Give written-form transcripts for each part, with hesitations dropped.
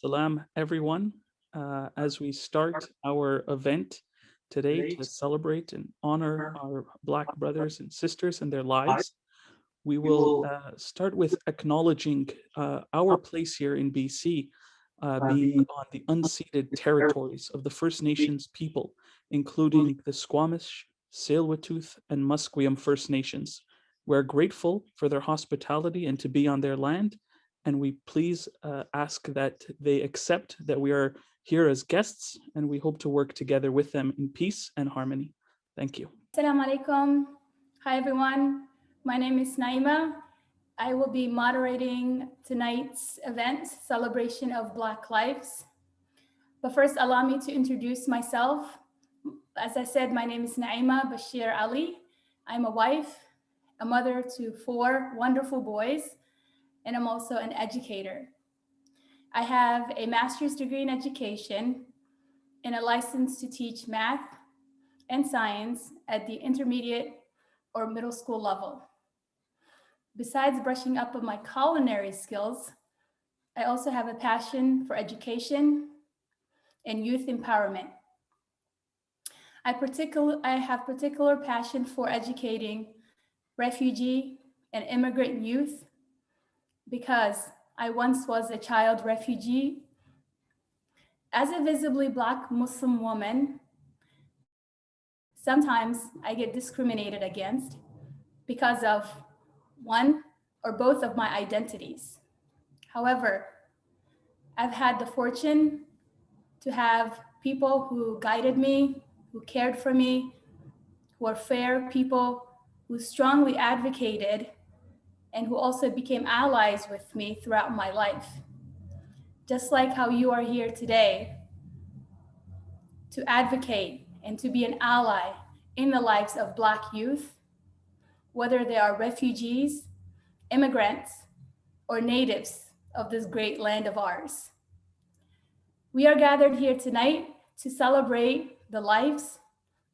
Salam, everyone. As we start our event today to celebrate and honor our Black brothers and sisters and their lives, we will start with acknowledging our place here in BC, being on the unceded territories of the First Nations people, including the Squamish, Tsleil-Waututh, and Musqueam First Nations. We're grateful for their hospitality and to be on their land, and we please ask that they accept that we are here as guests, and we hope to work together with them in peace and harmony. Thank you. Assalamu alaikum. Hi, everyone. My name is NAIMA. I will be moderating tonight's event, Celebration of Black Lives. But first, allow me to introduce myself. As I said, my name is Naima Bashir Ali. I'm a wife, a mother to 4 wonderful boys, and I'm also an educator. I have a master's degree in education and a license to teach math and science at the intermediate or middle school level. Besides brushing up on my culinary skills, I also have a passion for education and youth empowerment. I have particular passion for educating refugee and immigrant youth because I once was a child refugee. As a visibly Black Muslim woman, sometimes I get discriminated against because of one or both of my identities. However, I've had the fortune to have people who guided me, who cared for me, who are fair people, who strongly advocated, and who also became allies with me throughout my life. Just like how you are here today to advocate and to be an ally in the lives of Black youth, whether they are refugees, immigrants, or natives of this great land of ours. We are gathered here tonight to celebrate the lives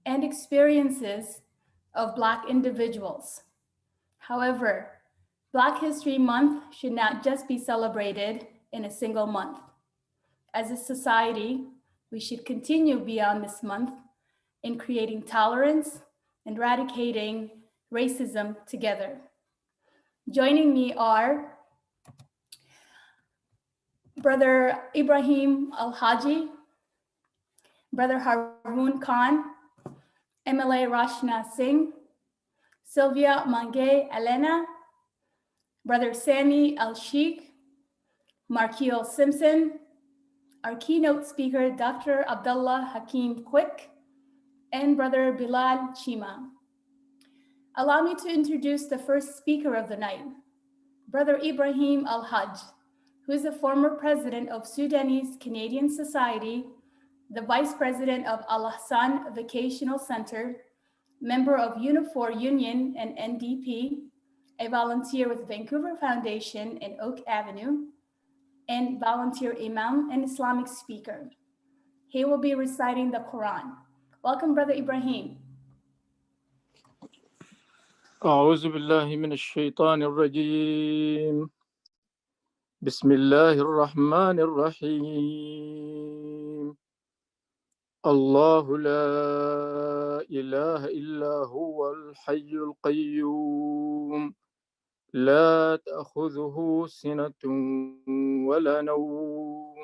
and experiences of Black individuals. However, Black History Month should not just be celebrated in a single month. As a society, we should continue beyond this month in creating tolerance and eradicating racism together. Joining me are Brother Ibrahim AL-HAJJ, Brother HAROON Khan, MLA RACHNA SINGH, SILVIA MANGUE Elena, Brother SAMI ELSHEIKH, MARKIEL SIMPSON, our keynote speaker, Dr. Abdullah Hakim Quick, and Brother Bilal Chima. Allow me to introduce the first speaker of the night, Brother Ibrahim AL-HAJJ, who is a former president of Sudanese Canadian Society, the vice president of Al-HASAN Vocational Center, member of Unifor Union and NDP, a volunteer with Vancouver Foundation and Oak Avenue, and volunteer imam and Islamic speaker. He will be reciting the Quran. Welcome, Brother Ibrahim. أعوذ بالله من الشيطان الرجيم بسم الله الرحمن الرحيم الله لا إله إلا هو الحي القيوم لا تأخذه سنة ولا نوم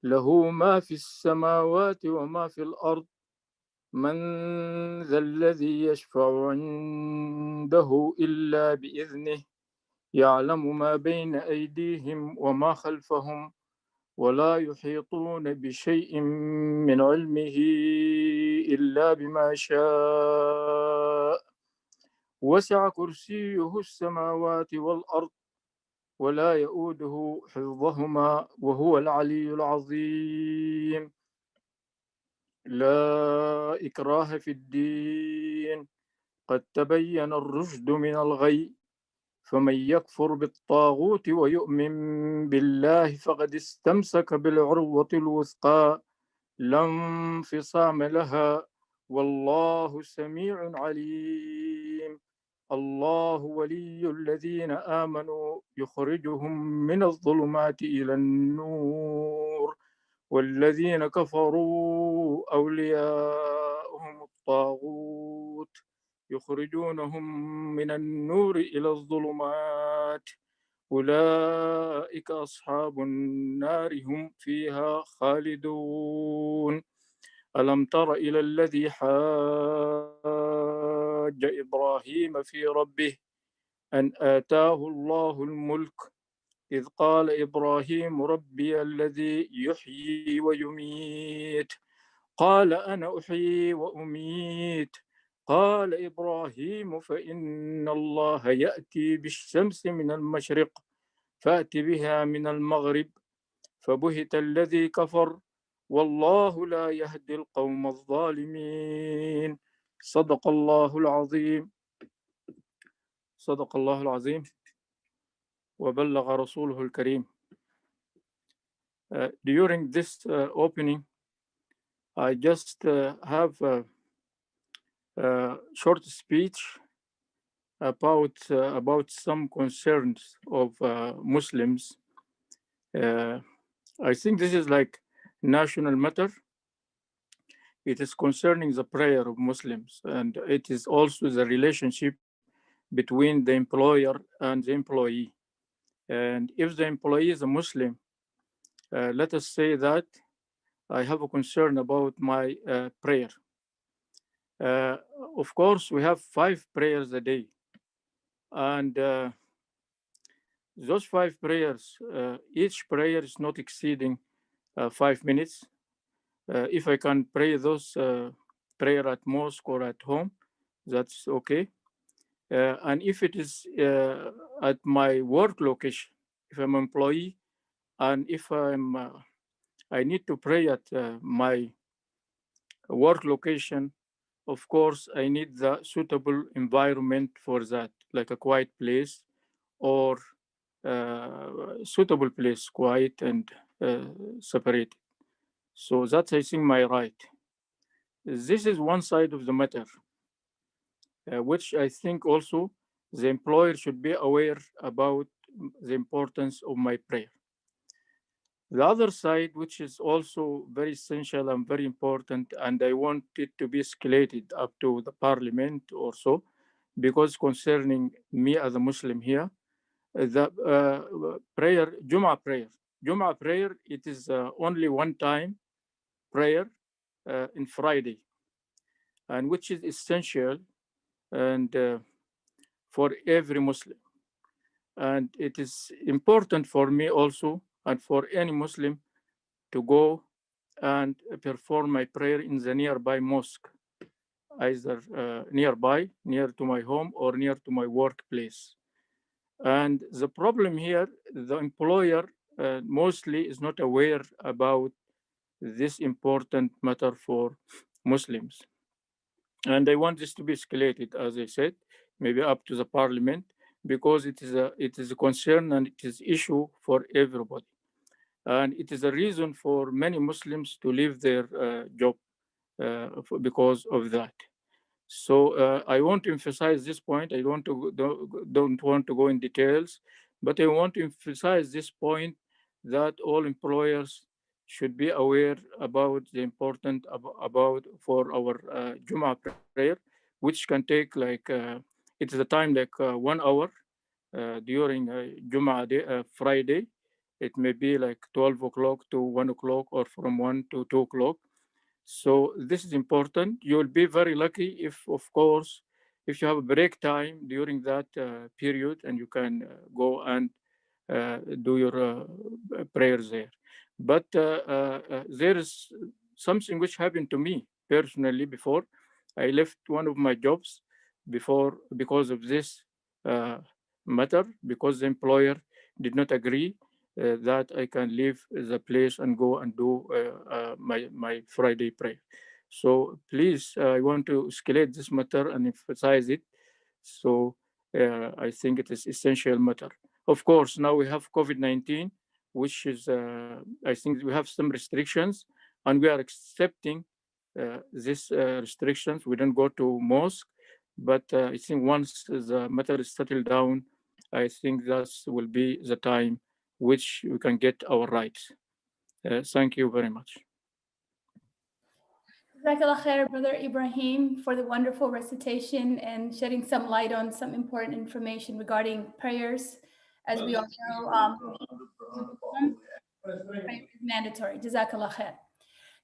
له ما في السماوات وما في الأرض من ذا الذي يشفع عنده إلا بإذنه يعلم ما بين أيديهم وما خلفهم ولا يحيطون بشيء من علمه إلا بما شاء وسع كرسيه السماوات والأرض ولا يؤوده حفظهما وهو العلي العظيم لا إكراه في الدين قد تبين الرشد من الغي فمن يكفر بالطاغوت ويؤمن بالله فقد استمسك بالعروة الوثقى لا انفصام لها والله سميع عليم الله ولي الذين آمنوا يخرجهم من الظلمات إلى النور والذين كفروا أولياؤهم الطاغوت يخرجونهم من النور إلى الظلمات أولئك أصحاب النار هم فيها خالدون ألم تر إلى الذي حاج إبراهيم في ربه أن آتاه الله الملك إذ قال إبراهيم ربي الذي يحيي ويميت قال أنا أحيي وأميت قال إبراهيم فإن الله يأتي بالشمس من المشرق فأت بها من المغرب فبهت الذي كفر والله لا يهدي القوم الظالمين صدق الله العظيم صدق الله العظيم وبلغ رسوله الكريم. During this opening, I just have a short speech about some concerns of Muslims. I think this is like national matter. It is concerning the prayer of Muslims, and it is also the relationship between the employer and the employee. And if the employee is a Muslim, let us say that I have a concern about my prayer. Of course, we have 5 prayers a day. And those 5 prayers, each prayer is not exceeding 5 minutes. If I can pray those prayer at mosque or at home, that's okay. And if it is at my work location, if I'm an employee, and if I need to pray at my work location, of course, I need the suitable environment for that, like a quiet place or suitable place, quiet and separated. So that's, I think, my right. This is one side of the matter, which I think also the employer should be aware about the importance of my prayer. The other side, which is also very essential and very important, and I want it to be escalated up to the parliament or so, because concerning me as a Muslim here, the prayer, Jum'ah prayer, it is only one time prayer in Friday, and which is essential and for every Muslim. And it is important for me also, and for any Muslim, to go and perform my prayer in the nearby mosque, either near to my home or near to my workplace. And the problem here, the employer mostly is not aware about this important matter for Muslims. And I want this to be escalated, as I said, maybe up to the parliament, because it is a concern and it is issue for everybody. And it is a reason for many Muslims to leave their job because of that. So I want to emphasize this point. I don't want to go in details, but I want to emphasize this point that all employers should be aware about the important about for our Jum'ah prayer, which can take like it's a time like 1 hour during Jum'ah day, Friday. It may be like 12 o'clock to 1 o'clock or from 1 to 2 o'clock. So this is important. You'll be very lucky if, of course, if you have a break time during that period and you can go and do your prayers there. But there is something which happened to me personally before. I left one of my jobs before because of this matter, because the employer did not agree that I can leave the place and go and do my Friday prayer. So please, I want to escalate this matter and emphasize it. So I think it is essential matter. Of course, now we have COVID-19, which is, I think we have some restrictions, and we are accepting these restrictions. We don't go to mosque, but I think once the matter is settled down, I think that will be the time which we can get our rights. Thank you very much. Jazakallah khair, Brother Ibrahim, for the wonderful recitation and shedding some light on some important information regarding prayers. As we all know, prayer is mandatory. Jazakallah khair.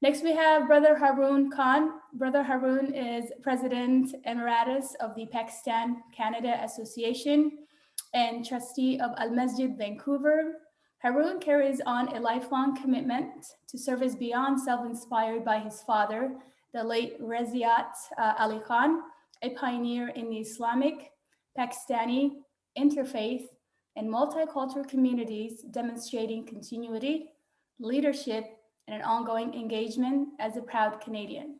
Next, we have Brother HAROON Khan. Brother HAROON is President Emeritus of the Pakistan-Canada Association and trustee of Al-MASJID, Vancouver. HAROON carries on a lifelong commitment to service beyond self-inspired by his father, the late Raziat Ali Khan, a pioneer in the Islamic, Pakistani, interfaith, and multicultural communities, demonstrating continuity, leadership, and an ongoing engagement as a proud Canadian.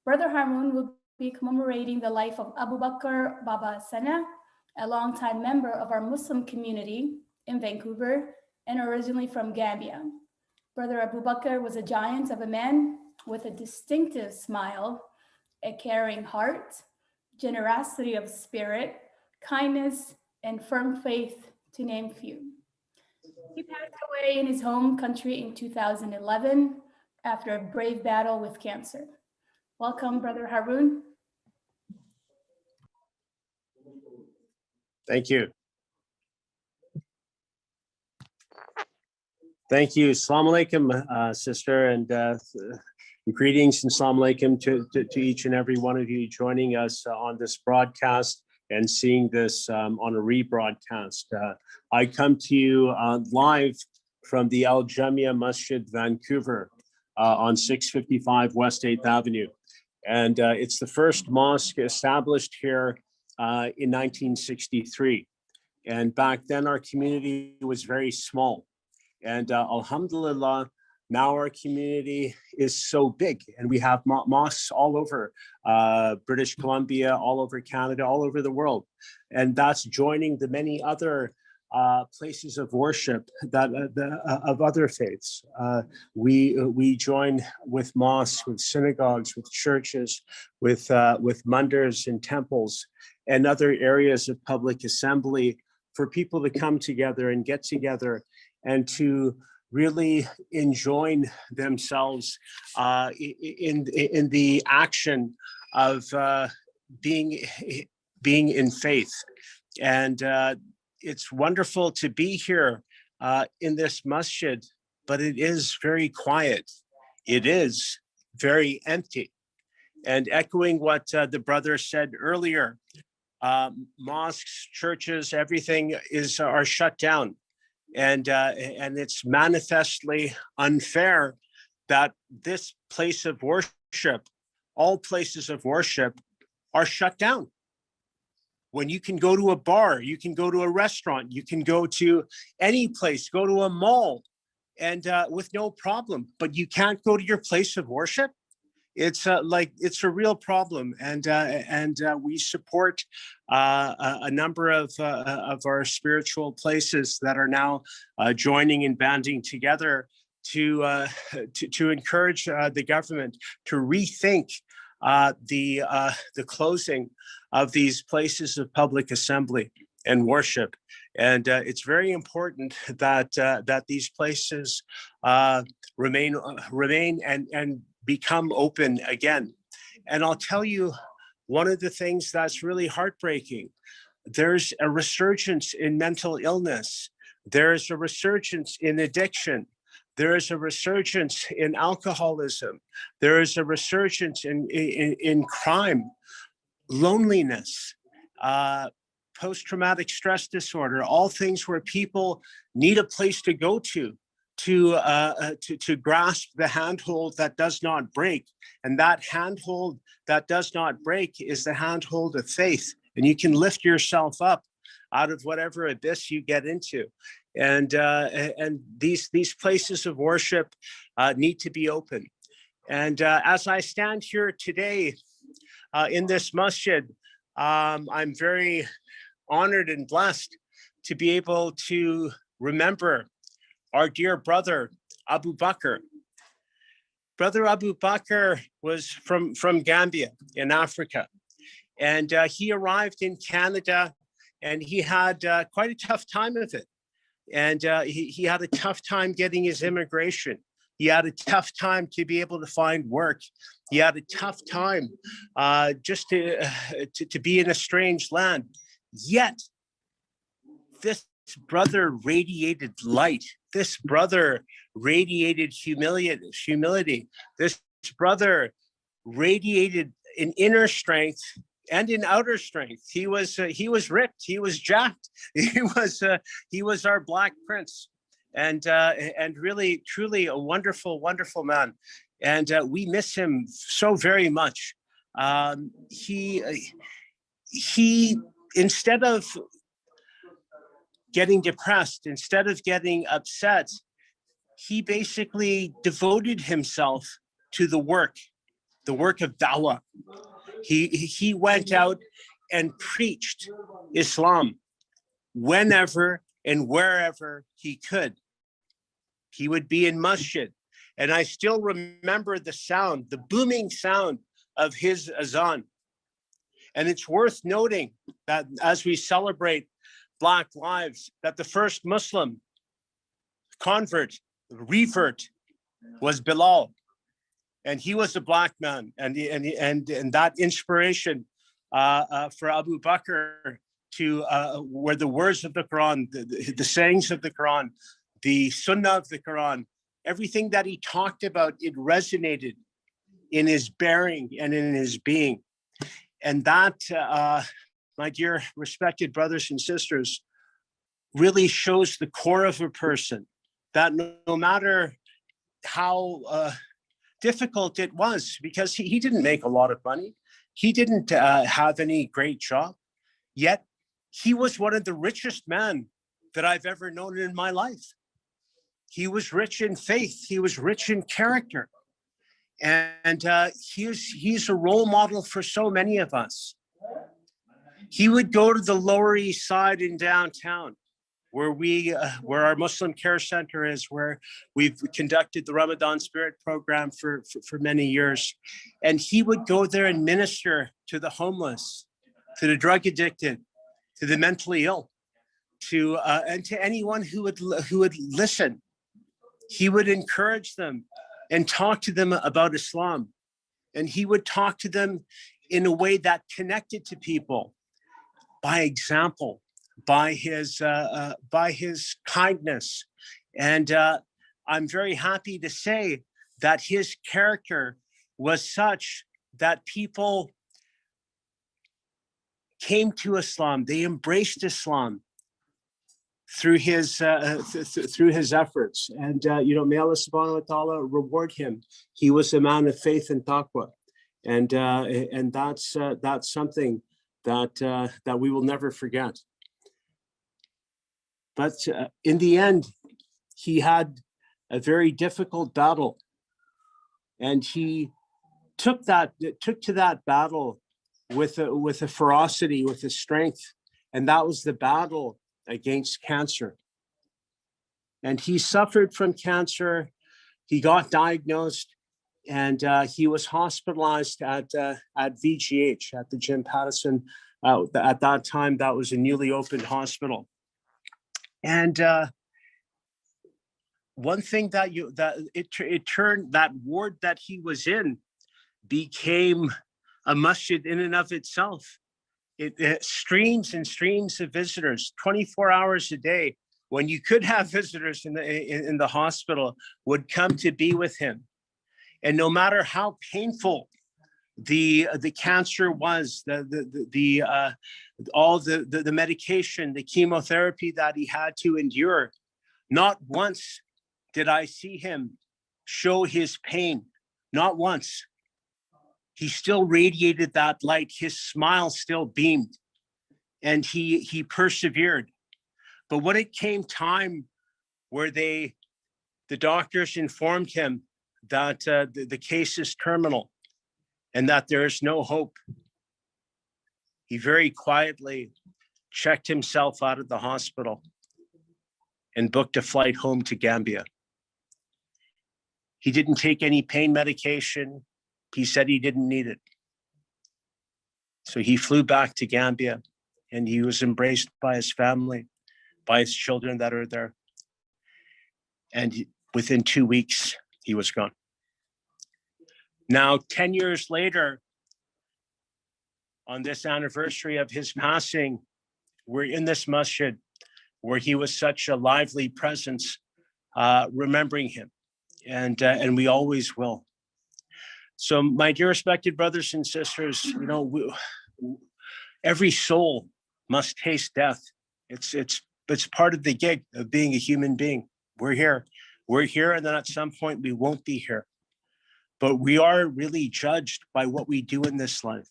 Brother HAROON will be commemorating the life of Abu Bakar Baba Sana, a longtime member of our Muslim community in Vancouver and originally from Gambia. Brother Abu Bakar was a giant of a man with a distinctive smile, a caring heart, generosity of spirit, kindness, and firm faith, to name few. He passed away in his home country in 2011 after a brave battle with cancer. Welcome, Brother HAROON. Thank you. Thank you. Assalamu alaikum, sister, and greetings and assalamu alaikum to each and every one of you joining us on this broadcast and seeing this on a rebroadcast. I come to you live from the AL-JAMIA Masjid, Vancouver, on 655 West 8th Avenue. And it's the first mosque established here in 1963. And back then our community was very small. And alhamdulillah, now our community is so big and we have mosques all over British Columbia, all over Canada, all over the world. And that's joining the many other places of worship that of other faiths. We join with mosques, with synagogues, with churches, with mandars and temples and other areas of public assembly for people to come together and get together and to really enjoying themselves in the action of being in faith. And it's wonderful to be here in this masjid, but it is very quiet. It is very empty. And echoing what the brother said earlier, mosques, churches, everything are shut down. And it's manifestly unfair that this place of worship, all places of worship, are shut down. When you can go to a bar, you can go to a restaurant, you can go to any place, go to a mall, and with no problem, but you can't go to your place of worship. It's it's a real problem, and we support a number of our spiritual places that are now joining and banding together to encourage the government to rethink the closing of these places of public assembly and worship. And it's very important that that these places remain and become open again. And I'll tell you, one of the things that's really heartbreaking, there's a resurgence in mental illness. There's a resurgence in addiction. There is a resurgence in alcoholism. There is a resurgence in crime, loneliness, post-traumatic stress disorder, all things where people need a place to go to grasp the handhold that does not break. And that handhold that does not break is the handhold of faith. And you can lift yourself up out of whatever abyss you get into. And these places of worship need to be open. And as I stand here today in this masjid, I'm very honored and blessed to be able to remember our dear brother, Abu Bakar. Brother Abu Bakar was from Gambia in Africa. And he arrived in Canada and he had quite a tough time of it. And he had a tough time getting his immigration. He had a tough time to be able to find work. He had a tough time just to be in a strange land. Yet, this brother radiated light. This brother radiated humility. This brother radiated in inner strength and in outer strength. He was ripped. He was jacked. He was our Black Prince, and really, truly a wonderful, wonderful man. And we miss him so very much. He instead of getting depressed, instead of getting upset, he basically devoted himself to the work of dawah. He went out and preached Islam whenever and wherever he could. He would be in masjid. And I still remember the sound, the booming sound of his azan. And it's worth noting that as we celebrate Black lives, that the first Muslim revert was Bilal. And he was a Black man, and that inspiration for Abu Bakar to where the words of the Quran, the sayings of the Quran, the Sunnah of the Quran, everything that he talked about, it resonated in his bearing and in his being. And that, my dear respected brothers and sisters, really shows the core of a person, that no matter how difficult it was, because he didn't make a lot of money, he didn't have any great job, yet he was one of the richest men that I've ever known in my life. He was rich in faith, he was rich in character, and he's a role model for so many of us. He would go to the Lower East Side in downtown, where our Muslim Care Center is, where we've conducted the Ramadan Spirit program for many years. And he would go there and minister to the homeless, to the drug addicted, to the mentally ill, and to anyone who would listen. He would encourage them and talk to them about Islam. And he would talk to them in a way that connected to people by example, by his kindness. And I'm very happy to say that his character was such that people came to Islam, they embraced Islam through his efforts. And may Allah subhanahu wa ta'ala reward him. He was a man of faith and taqwa. And that's something that we will never forget. But in the end, he had a very difficult battle, and he took to that battle with a ferocity, with a strength, and that was the battle against cancer. And he suffered from cancer. He got diagnosed, and he was hospitalized at VGH, at the Jim Pattison. At that time, that was a newly opened hospital. And one thing that it turned, that ward that he was in became a masjid in and of itself. It streams and streams of visitors 24 hours a day. When you could have visitors in the hospital, would come to be with him. And no matter how painful the cancer was, all the medication, the chemotherapy that he had to endure, not once did I see him show his pain. Not once. He still radiated that light. His smile still beamed, and he persevered. But when it came time where the doctors informed him that the case is terminal and that there is no hope, he very quietly checked himself out of the hospital and booked a flight home to Gambia. He didn't take any pain medication. He said he didn't need it. So he flew back to Gambia, and he was embraced by his family, by his children that are there. And within 2 weeks, he was gone. Now, 10 years later, on this anniversary of his passing, we're in this masjid where he was such a lively presence, remembering him, and we always will. So, my dear respected brothers and sisters, you know, every soul must taste death. It's part of the gig of being a human being. We're here, and then at some point we won't be here. But we are really judged by what we do in this life.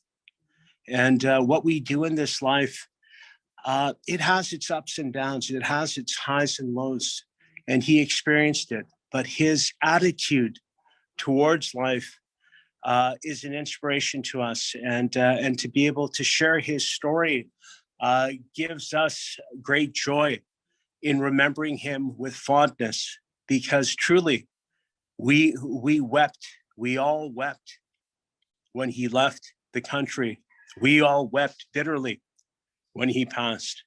And what we do in this life, it has its ups and downs. It has its highs and lows. And he experienced it. But his attitude towards life is an inspiration to us. And to be able to share his story gives us great joy in remembering him with fondness. Because truly, we wept. We all wept when he left the country. We all wept bitterly when he passed.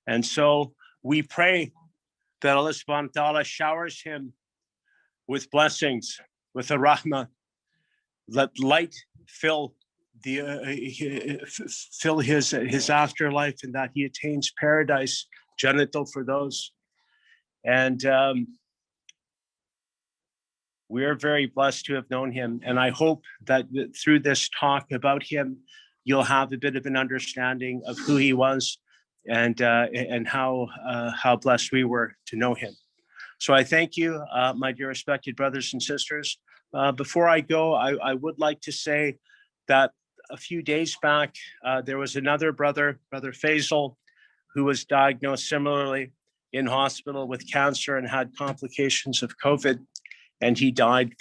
And so we pray that Allah subhanahu wa ta'ala showers him with blessings, with a rahmah. Let light fill his afterlife, and that he attains paradise, Jannah for those. And we are very blessed to have known him. And I hope that through this talk about him, you'll have a bit of an understanding of who he was and how blessed we were to know him. So I thank you, my dear respected brothers and sisters. Before I go, I would like to say that a few days back, there was another brother, Brother Faisal, who was diagnosed similarly in hospital with cancer and had complications of COVID. And he died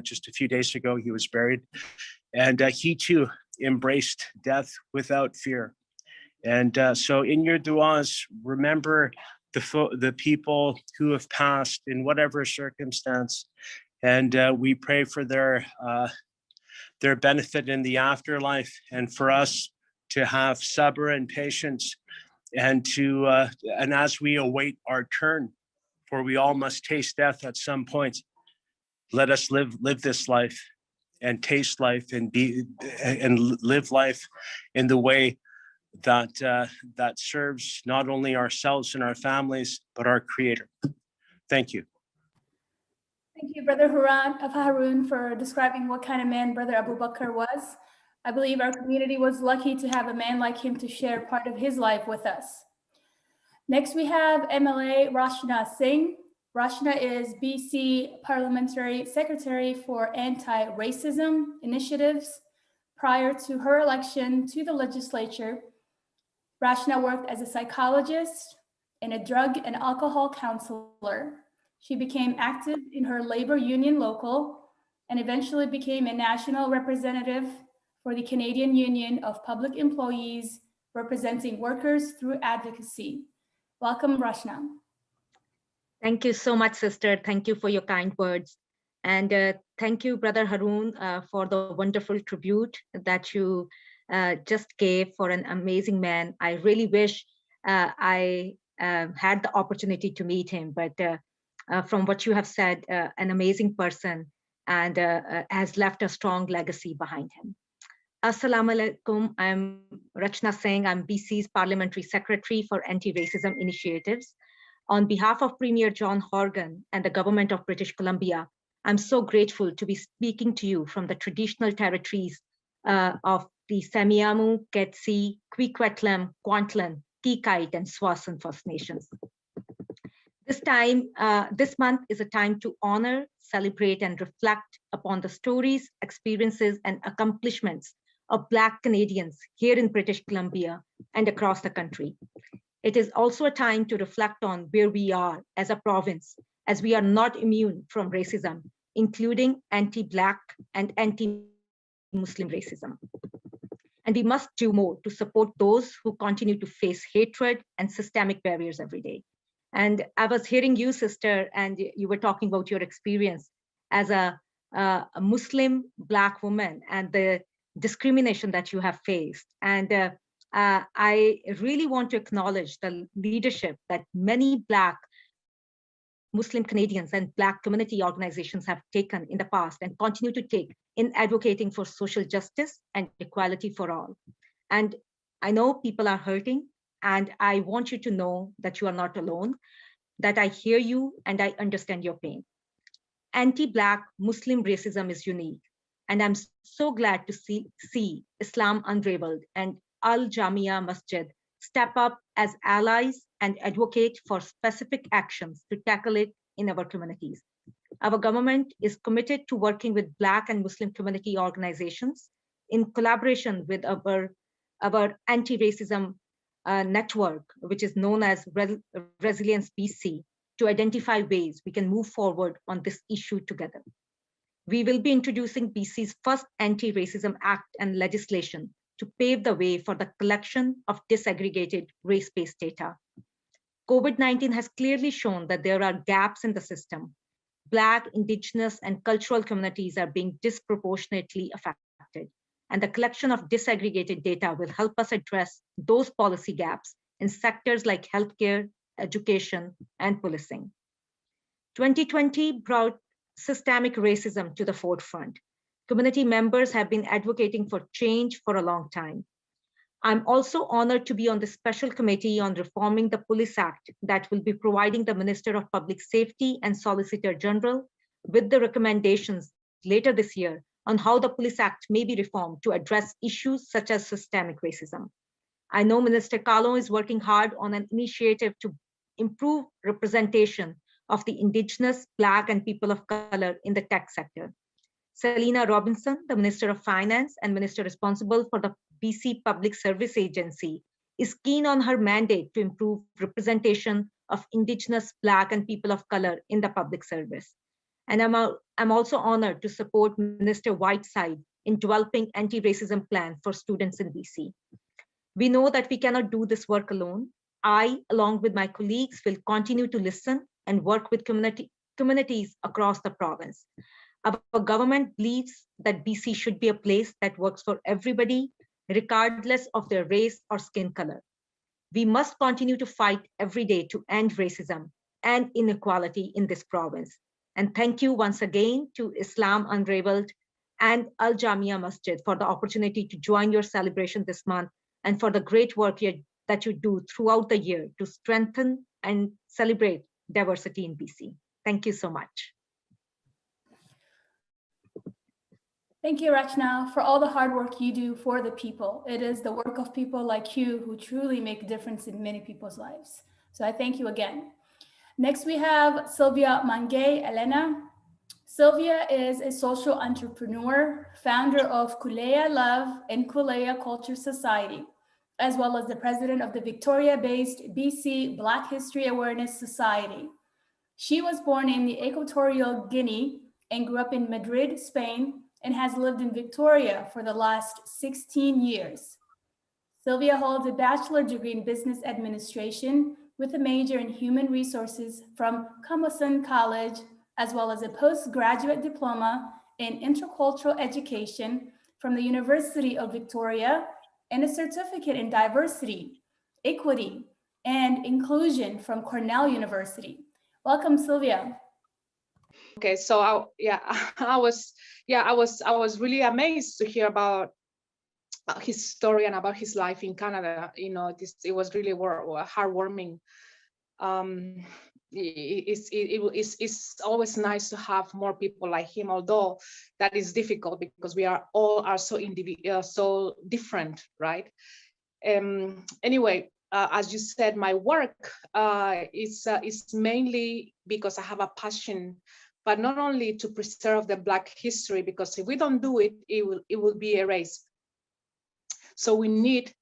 just a few days ago. He was buried. And he too embraced death without fear. And so in your du'as, remember the people who have passed in whatever circumstance. And we pray for their benefit in the afterlife, and for us to have sabr and patience, and as we await our turn, for we all must taste death at some point. Let us live this life and taste life and live life in the way that serves not only ourselves and our families, but our Creator. Thank you. Thank you, Brother Haroon, for describing what kind of man Brother Abu Bakar was. I believe our community was lucky to have a man like him to share part of his life with us. Next, we have MLA RACHNA Singh. RACHNA is BC Parliamentary Secretary for Anti-Racism Initiatives. Prior to her election to the legislature, RACHNA worked as a psychologist and a drug and alcohol counselor. She became active in her labor union local and eventually became a national representative for the Canadian Union of Public Employees, representing workers through advocacy. Welcome, RACHNA. Thank you so much, sister. Thank you for your kind words. And thank you, Brother Haroon, for the wonderful tribute that you just gave for an amazing man. I really wish I had the opportunity to meet him, but from what you have said, an amazing person, and has left a strong legacy behind him. Assalamu alaikum. I'm RACHNA Singh. I'm BC's Parliamentary Secretary for Anti-Racism Initiatives. On behalf of Premier John Horgan and the Government of British Columbia, I'm so grateful to be speaking to you from the traditional territories of the Semiahmoo, Ketsi, Kwikwetlam, Kwantlen, Tikait, and Swasan First Nations. This month is a time to honor, celebrate, and reflect upon the stories, experiences, and accomplishments of Black Canadians here in British Columbia and across the country. It is also a time to reflect on where we are as a province, as we are not immune from racism, including anti-Black and anti-Muslim racism. And we must do more to support those who continue to face hatred and systemic barriers every day. And I was hearing you, sister, and you were talking about your experience as a Muslim Black woman and the discrimination that you have faced. And I really want to acknowledge the leadership that many Black Muslim Canadians and Black community organizations have taken in the past and continue to take in advocating for social justice and equality for all. And I know people are hurting, and I want you to know that you are not alone, that I hear you and I understand your pain. Anti-Black Muslim racism is unique, and I'm so glad to see Islam Unravelled and AL-JAMIA MASJID step up as allies and advocate for specific actions to tackle it in our communities. Our government is committed to working with Black and Muslim community organizations in collaboration with our anti-racism network, which is known as Resilience BC, to identify ways we can move forward on this issue together. We will be introducing BC's first anti-racism act and legislation to pave the way for the collection of disaggregated race-based data. COVID-19 has clearly shown that there are gaps in the system. Black, Indigenous, and cultural communities are being disproportionately affected, and the collection of disaggregated data will help us address those policy gaps in sectors like healthcare, education, and policing. 2020 brought systemic racism to the forefront. Community members have been advocating for change for a long time. I'm also honored to be on the special committee on reforming the Police Act that will be providing the Minister of Public Safety and Solicitor General with the recommendations later this year on how the Police Act may be reformed to address issues such as systemic racism. I know Minister Carlo is working hard on an initiative to improve representation of the Indigenous, Black, and people of color in the tech sector. Selina Robinson, the Minister of Finance and Minister responsible for the BC Public Service Agency, is keen on her mandate to improve representation of Indigenous, Black, and people of color in the public service. And I'm also honored to support Minister Whiteside in developing anti-racism plan for students in BC. We know that we cannot do this work alone. I, along with my colleagues, will continue to listen and work with communities across the province. Our government believes that BC should be a place that works for everybody, regardless of their race or skin color. We must continue to fight every day to end racism and inequality in this province. And thank you once again to Islam Unravelled and Al-JAMIA Masjid for the opportunity to join your celebration this month and for the great work that you do throughout the year to strengthen and celebrate diversity in BC. Thank you so much. Thank you, Rachna, for all the hard work you do for the people. It is the work of people like you who truly make a difference in many people's lives. So I thank you again. Next, we have Silvia Mangue Elena. Silvia is a social entrepreneur, founder of Kuleya Love and Kuleya Culture Society, as well as the president of the Victoria-based BC Black History Awareness Society. She was born in the Equatorial Guinea and grew up in Madrid, Spain, and has lived in Victoria for the last 16 years. Silvia holds a bachelor degree in business administration with a major in human resources from Kamosun College, as well as a postgraduate diploma in intercultural education from the University of Victoria and a certificate in diversity, equity, and inclusion from Cornell University. Welcome, Silvia. Okay, so I was really amazed to hear about his story and about his life in Canada. You know, it was really heartwarming. It's always nice to have more people like him, although that is difficult because we are all so individual, so different, right? Anyway, as you said, my work is mainly because I have a passion, but not only to preserve the Black history, because if we don't do it, it will be erased. So we need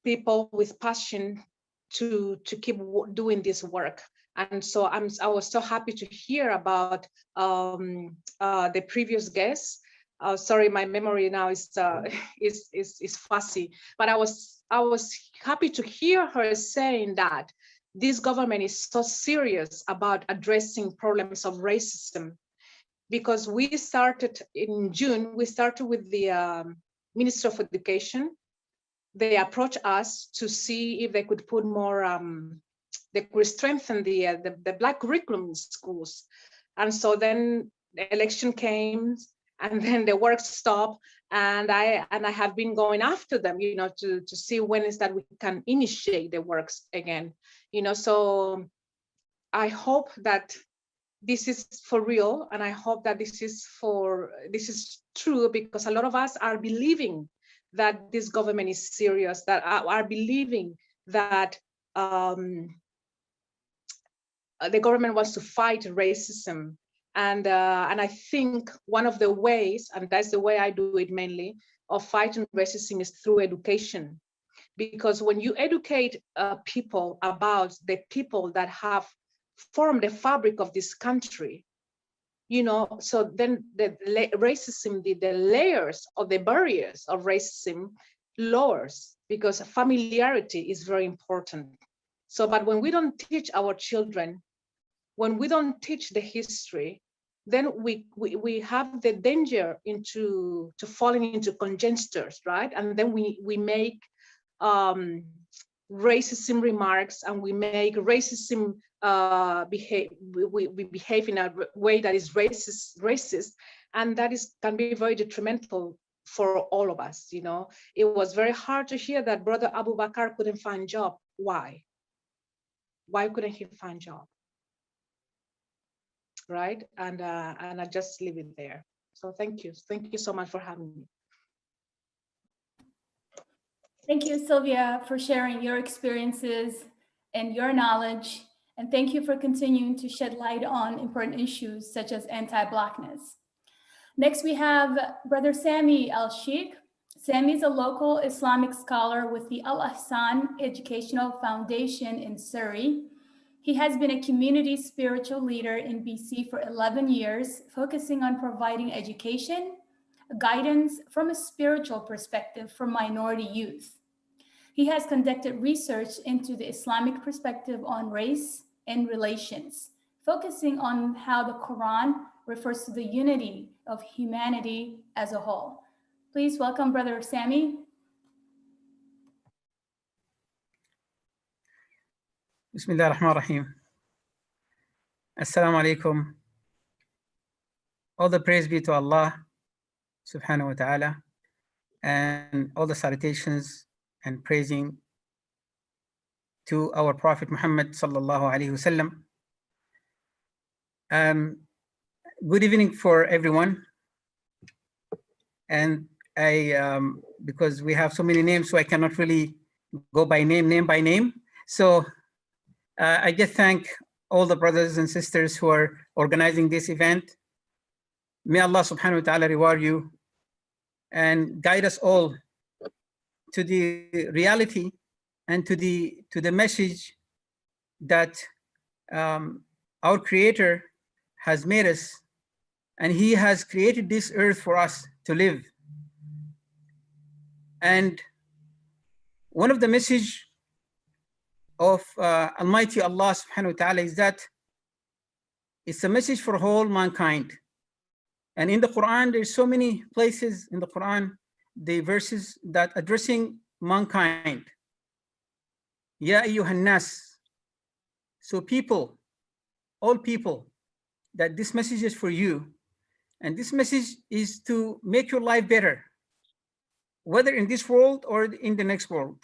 people with passion to keep doing this work. And so I was so happy to hear about the previous guest. Sorry, my memory now is fuzzy, but I was happy to hear her saying that this government is so serious about addressing problems of racism, because we started in June, we started with the Minister of Education. They approached us to see if they could put more they could strengthen the Black curriculum in schools. And so then the election came, and then the work stopped, and I have been going after them, you know, to see when is that we can initiate the works again, you know. So I hope that this is for real, and I hope that this is true, because a lot of us are believing that this government is serious, that are believing that the government wants to fight racism. And I think one of the ways, and that's the way I do it mainly, of fighting racism is through education. Because when you educate people about the people that have formed the fabric of this country, you know, so then the racism, the layers of the barriers of racism lowers, because familiarity is very important. So, but when we don't teach our children, when we don't teach the history, then we have the danger to falling into conjectures, right? And then we make racism remarks, and we make racism we behave in a way that is racist, and that can be very detrimental for all of us. You know, it was very hard to hear that Brother Abu Bakar couldn't find job. Why couldn't he find job? Right? And I just leave it there. So thank you so much for having me. Thank you, Sylvia, for sharing your experiences and your knowledge. And thank you for continuing to shed light on important issues such as anti-Blackness. Next, we have Brother Sami ELSHEIKH. Sami is a local Islamic scholar with the Al-HAJJ Educational Foundation in Surrey. He has been a community spiritual leader in BC for 11 years, focusing on providing education, guidance from a spiritual perspective for minority youth. He has conducted research into the Islamic perspective on race and relations, focusing on how the Quran refers to the unity of humanity as a whole. Please welcome Brother Sami. Bismillah ar-Rahman ar-Rahim. Assalamu alaikum. All the praise be to Allah subhanahu wa ta'ala, and all the salutations and praising to our Prophet Muhammad sallallahu alaihi wasallam. Good evening for everyone. And because we have so many names, so I cannot really go by name by name. So I just thank all the brothers and sisters who are organizing this event. May Allah subhanahu wa ta'ala reward you and guide us all to the reality and to the message that our Creator has made us, and He has created this earth for us to live. And one of the message of Almighty Allah subhanahu wa ta'ala is that it's a message for whole mankind. And in the Quran, there's so many places in the Quran, the verses that addressing mankind. Ya ayyuhan nas. So people, all people, that this message is for you. And this message is to make your life better, whether in this world or in the next world.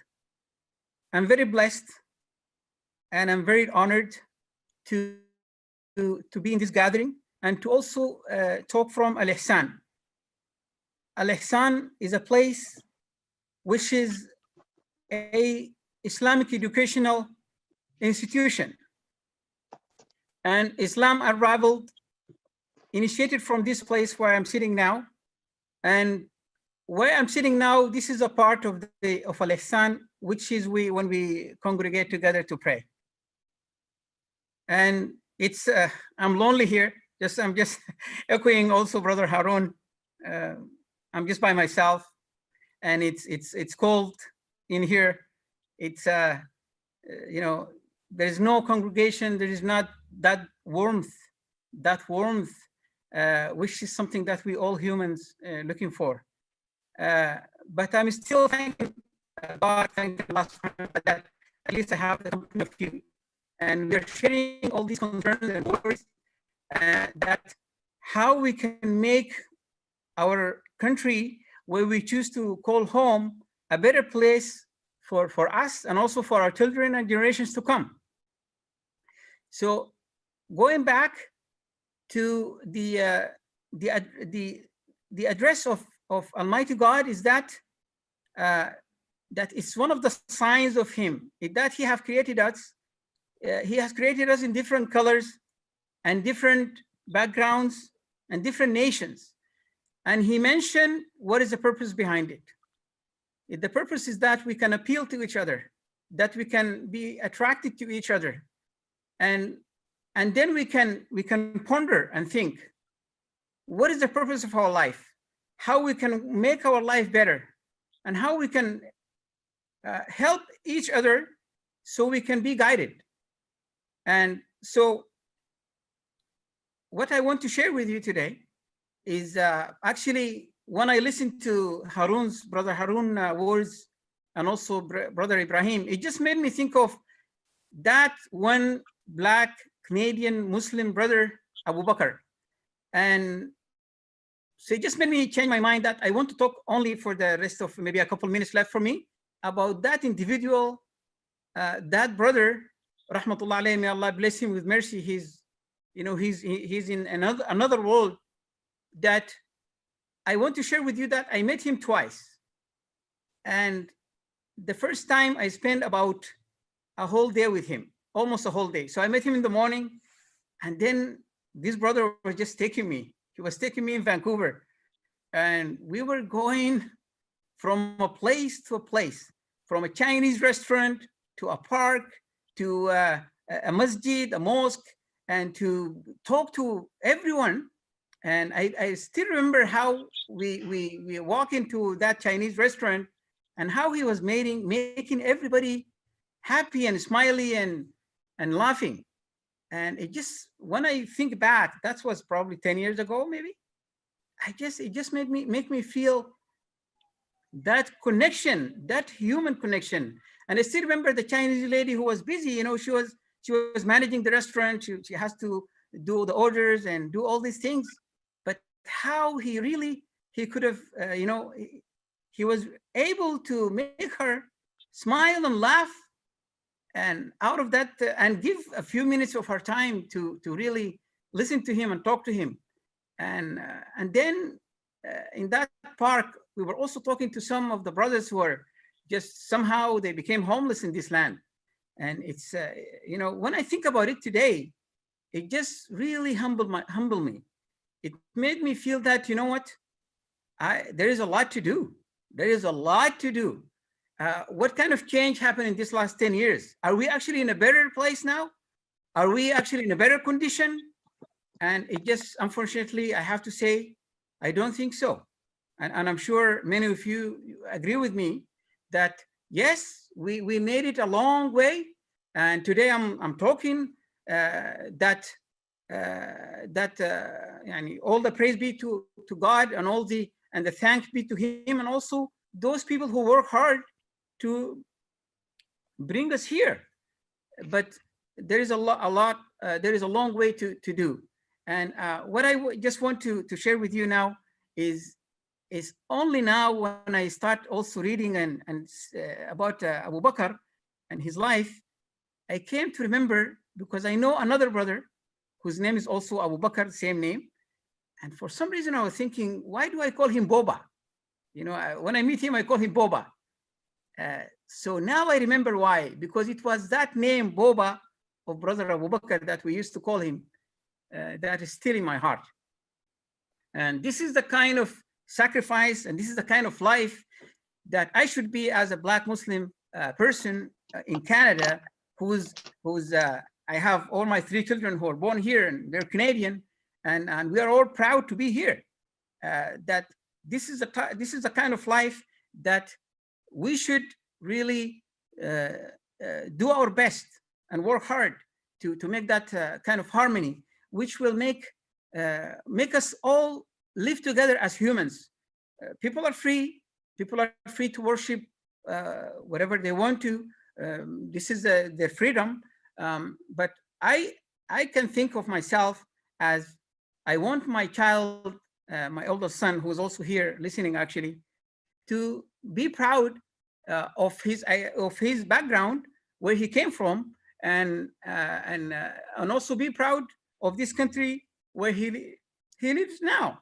I'm very blessed and I'm very honored to be in this gathering and to also talk from Al-IHSAN. Al-IHSAN is a place which is a Islamic educational institution, and Islam Unravelled initiated from this place where I'm sitting now. And where I'm sitting now, this is a part of Al-IHSAN, which is when we congregate together to pray. And it's I'm lonely here. I'm just echoing also Brother HAROON. I'm just by myself, and it's cold in here. It's you know, there is no congregation. There is not that warmth, which is something that we all humans looking for. But I'm still thanking God, thanking Allah that at least I have the company of you. and we are sharing all these concerns and worries, that how we can make our country, where we choose to call home, a better place for us and also for our children and generations to come. So going back to the address of Almighty God is that that it's one of the signs of Him, that He has created us. He has created us in different colors and different backgrounds and different nations. And He mentioned what is the purpose behind it. The purpose is that we can appeal to each other, that we can be attracted to each other, and then we can ponder and think, what is the purpose of our life? How we can make our life better, and how we can help each other so we can be guided. And so what I want to share with you today is actually, when I listened to Brother Haroon words, and also Brother Ibrahim, it just made me think of that one Black Canadian Muslim brother, Abu Bakar. And so it just made me change my mind that I want to talk only for the rest of maybe a couple minutes left for me about that individual, that brother, rahmatullah alayhi, may Allah bless him with mercy. He's in another world that I want to share with you. That I met him twice. And the first time I spent about a whole day with him, almost a whole day. So I met him in the morning, and then this brother was just taking me. He was taking me in Vancouver, and we were going from a place to a place, from a Chinese restaurant to a park to a masjid, a mosque, and to talk to everyone. And I still remember how we walk into that Chinese restaurant and how he was making everybody happy and smiley and laughing. And it just, when I think back, that was probably 10 years ago, maybe. It just make me feel that connection, that human connection. And I still remember the Chinese lady who was busy. She was managing the restaurant. She has to do the orders and do all these things. But how he could have, he was able to make her smile and laugh, and out of that, and give a few minutes of her time to really listen to him and talk to him. And then in that park, we were also talking to some of the brothers who are just somehow they became homeless in this land. And it's, when I think about it today, it just really humbled me. It made me feel that, you know what, there is a lot to do. There is a lot to do. What kind of change happened in this last 10 years? Are we actually in a better place now? Are we actually in a better condition? And it just, unfortunately, I have to say, I don't think so. And I'm sure many of you agree with me that, yes, we made it a long way. And today I'm talking that all the praise be to God, and the thanks be to Him, and also those people who work hard to bring us here. But there is a long way to do. And what I just want to share with you now is only now when I start also reading and about Abu Bakar and his life, I came to remember, because I know another brother whose name is also Abu Bakar, same name. And for some reason I was thinking, why do I call him Boba? When I meet him, I call him Boba. So now I remember why, because it was that name, Boba, of brother Abu Bakar, that we used to call him, that is still in my heart. And this is the kind of sacrifice, and this is the kind of life that I should be as a Black Muslim person in Canada, I have all my 3 children who are born here, and they're Canadian, and we are all proud to be here. That this is the kind of life that we should really do our best and work hard to make that kind of harmony, which will make us all live together as humans. People are free to worship whatever they want to. This is their freedom. But I can think of myself as I want my child, my oldest son, who is also here listening actually, to be proud of his background, where he came from, and also be proud of this country where he lives now.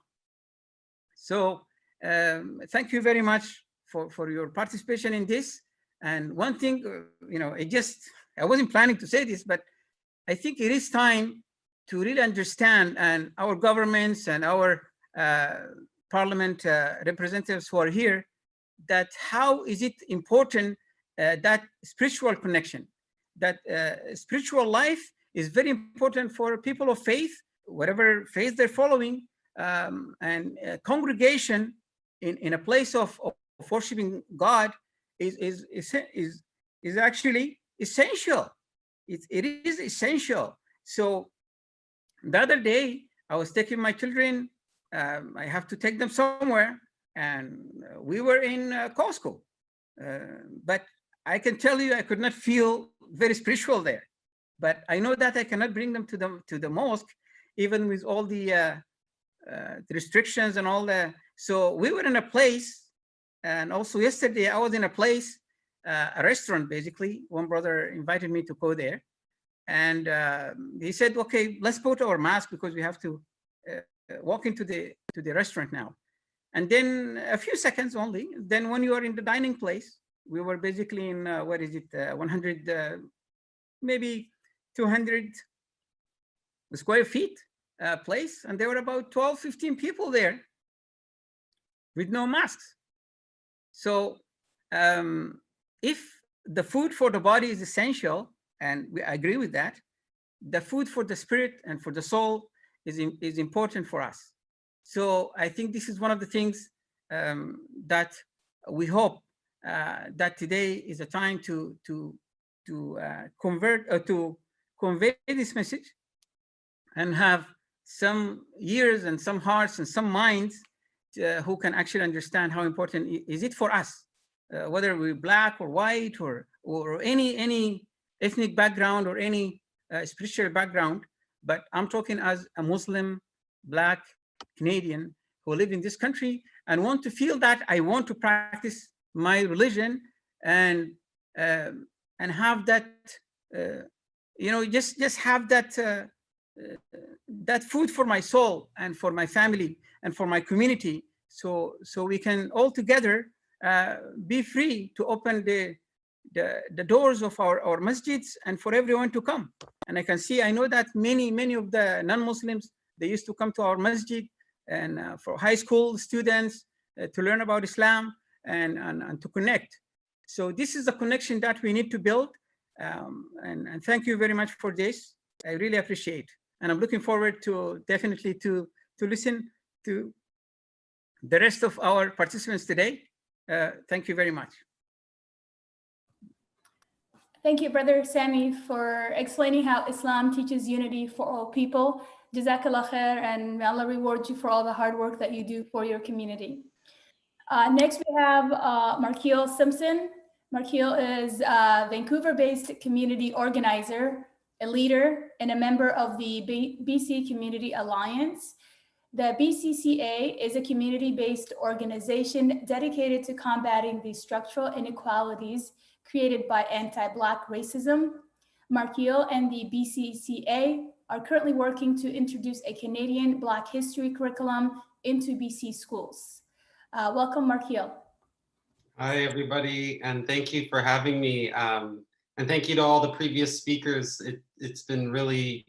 So thank you very much for your participation in this. And one thing, I wasn't planning to say this, but I think it is time to really understand, and our governments and our parliament representatives who are here, that how is it important that spiritual connection, that spiritual life is very important for people of faith, whatever faith they're following, and congregation in a place of worshiping God is actually essential. It is essential. So the other day I was taking my children, I have to take them somewhere, and we were in Costco, but I can tell you I could not feel very spiritual there. But I know that I cannot bring them to the mosque, even with all the restrictions and all that. So we were in a place, and also yesterday I was in a place, a restaurant basically. One brother invited me to go there, and he said, "Okay, let's put our mask because we have to walk into the restaurant now." And then a few seconds only, then when you are in the dining place, we were basically in, 100, maybe 200 square feet place. And there were about 12, 15 people there with no masks. So if the food for the body is essential, and we agree with that, the food for the spirit and for the soul is important for us. So I think this is one of the things that we hope that today is a time to convey this message, and have some ears and some hearts and some minds who can actually understand how important is it for us, whether we're black or white or any ethnic background or any spiritual background. But I'm talking as a Muslim, black Canadian who live in this country and want to feel that I want to practice my religion and have that, just have that that food for my soul and for my family and for my community, so we can all together be free to open the doors of our masjids and for everyone to come. And I know that many of the non-Muslims, they used to come to our masjid, and for high school students to learn about Islam and to connect. So this is a connection that we need to build. And thank you very much for this. I really appreciate. And I'm looking forward to definitely to listen to the rest of our participants today. Thank you very much. Thank you, Brother Sami, for explaining how Islam teaches unity for all people. Jazakallah khair, and may Allah reward you for all the hard work that you do for your community. Next, we have MARKIEL Simpson. MARKIEL is a Vancouver-based community organizer, a leader, and a member of the BC Community Alliance. The BCCA is a community-based organization dedicated to combating the structural inequalities created by anti-Black racism. MARKIEL and the BCCA are currently working to introduce a Canadian Black history curriculum into BC schools. Welcome, MARKIEL. Hi, everybody, and thank you for having me. And thank you to all the previous speakers. It's been really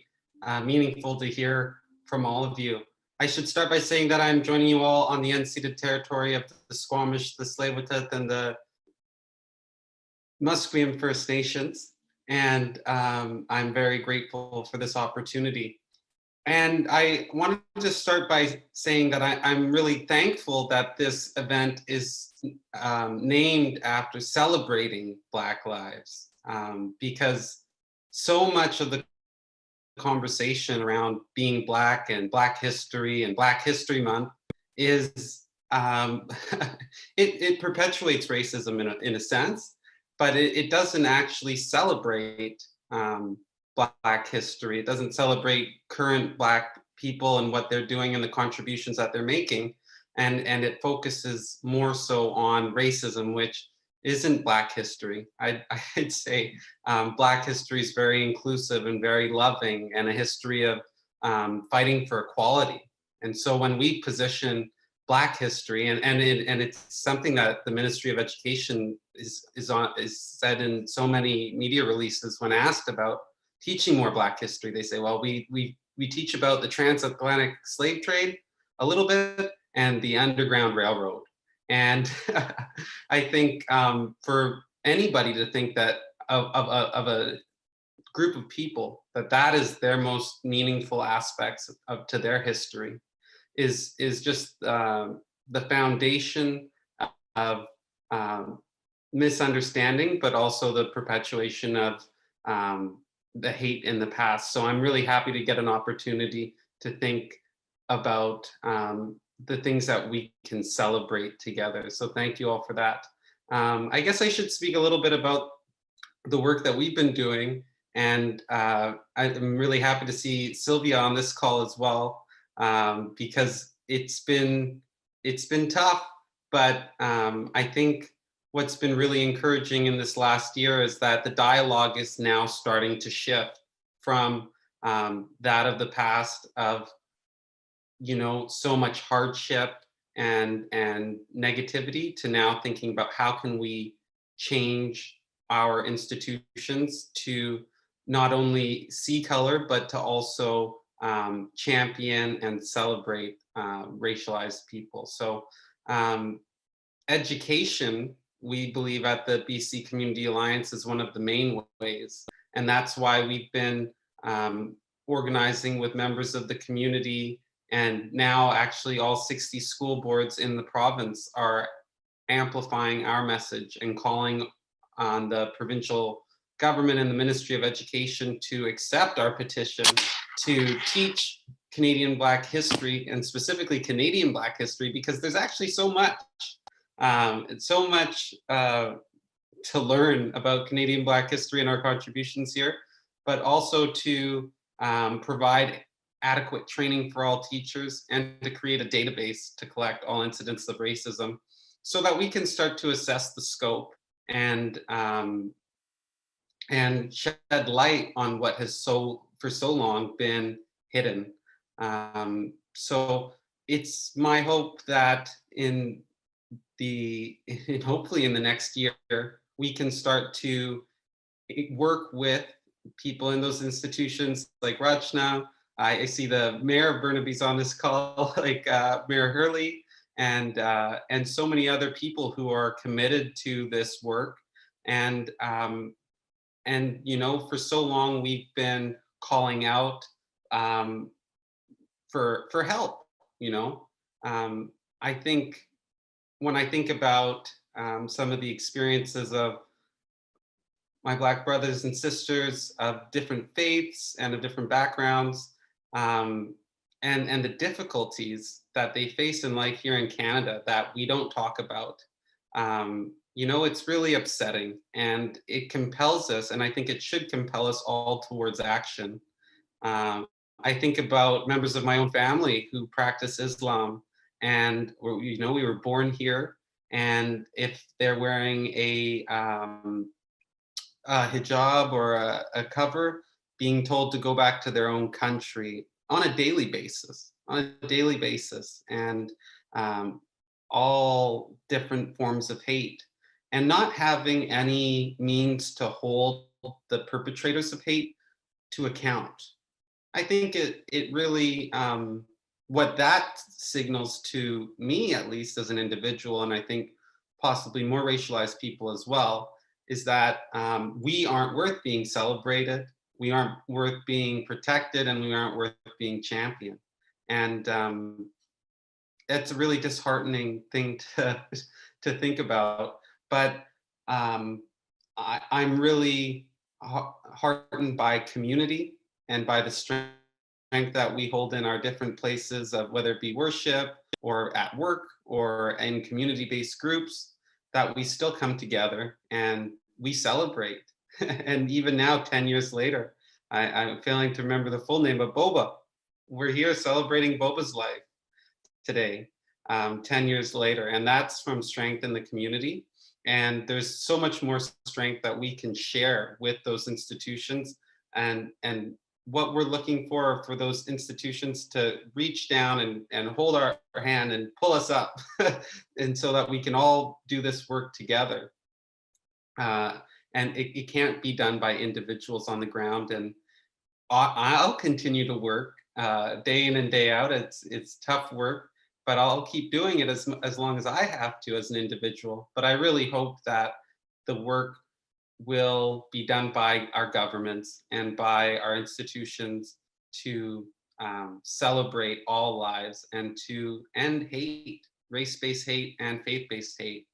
meaningful to hear from all of you. I should start by saying that I'm joining you all on the unceded territory of the Squamish, the Tsleil-Waututh, and the Musqueam First Nations. And I'm very grateful for this opportunity. And I wanted to start by saying that I'm really thankful that this event is named after celebrating Black lives, because so much of the conversation around being Black and Black history and Black History Month is, it perpetuates racism in a sense, but it doesn't actually celebrate Black history. It doesn't celebrate current Black people and what they're doing and the contributions that they're making. And it focuses more so on racism, which isn't Black history. I'd say Black history is very inclusive and very loving, and a history of fighting for equality. And so when we position Black history, and it's something that the Ministry of Education is said in so many media releases when asked about teaching more Black history, they say, well, we teach about the transatlantic slave trade a little bit and the Underground Railroad. And I think for anybody to think that of a group of people that is their most meaningful aspects to their history is just the foundation of misunderstanding, but also the perpetuation of the hate in the past. So I'm really happy to get an opportunity to think about the things that we can celebrate together. So thank you all for that. I guess I should speak a little bit about the work that we've been doing. And I'm really happy to see Sylvia on this call as well, because it's been tough, but I think what's been really encouraging in this last year is that the dialogue is now starting to shift from that of the past of, you know, so much hardship and negativity to now thinking about how can we change our institutions to not only see color, but to also champion and celebrate racialized people. So education, we believe at the BC Community Alliance, is one of the main ways. And that's why we've been organizing with members of the community. And now actually all 60 school boards in the province are amplifying our message and calling on the provincial government and the Ministry of Education to accept our petition to teach Canadian Black history, and specifically Canadian Black history, because there's actually so much to learn about Canadian Black history and our contributions here, but also to provide adequate training for all teachers and to create a database to collect all incidents of racism so that we can start to assess the scope and shed light on what has for so long been hidden. So it's my hope that hopefully in the next year, we can start to work with people in those institutions like RACHNA. I see the mayor of Burnaby's on this call, like Mayor Hurley, and so many other people who are committed to this work. And you know, for so long we've been calling out for help. You know, I think when I think about some of the experiences of my Black brothers and sisters of different faiths and of different backgrounds, and the difficulties that they face in life here in Canada that we don't talk about, you know, it's really upsetting, and it compels us, and I think it should compel us all towards action. I think about members of my own family who practice Islam, and you know, we were born here, and if they're wearing a hijab or a cover, being told to go back to their own country on a daily basis, and all different forms of hate, and not having any means to hold the perpetrators of hate to account. I think it really, what that signals to me, at least as an individual, and I think possibly more racialized people as well, is that we aren't worth being celebrated, we aren't worth being protected, and we aren't worth being championed. And that's a really disheartening thing to think about. But I'm really heartened by community and by the strength that we hold in our different places of whether it be worship or at work or in community-based groups, that we still come together and we celebrate. And even now, 10 years later, I'm failing to remember the full name, but Boba. We're here celebrating Boba's life today, 10 years later, and that's from strength in the community. And there's so much more strength that we can share with those institutions, and what we're looking for those institutions to reach down and hold our hand and pull us up, and so that we can all do this work together. And it can't be done by individuals on the ground. And I'll continue to work day in and day out. It's tough work, but I'll keep doing it as long as I have to as an individual. But I really hope that the work will be done by our governments and by our institutions to celebrate all lives and to end hate, race-based hate and faith-based hate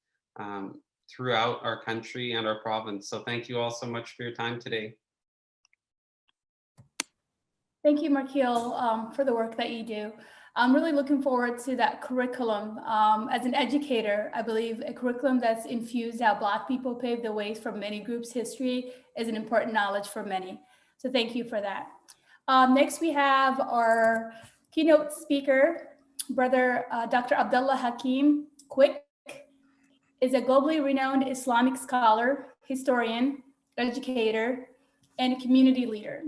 throughout our country and our province. So thank you all so much for your time today. Thank you, Markiel, for the work that you do. I'm really looking forward to that curriculum. As an educator, I believe a curriculum that's infused how Black people paved the ways for many groups' history is an important knowledge for many. So thank you for that. Next, we have our keynote speaker, Brother Dr. Abdullah Hakim Quick is a globally renowned Islamic scholar, historian, educator, and community leader.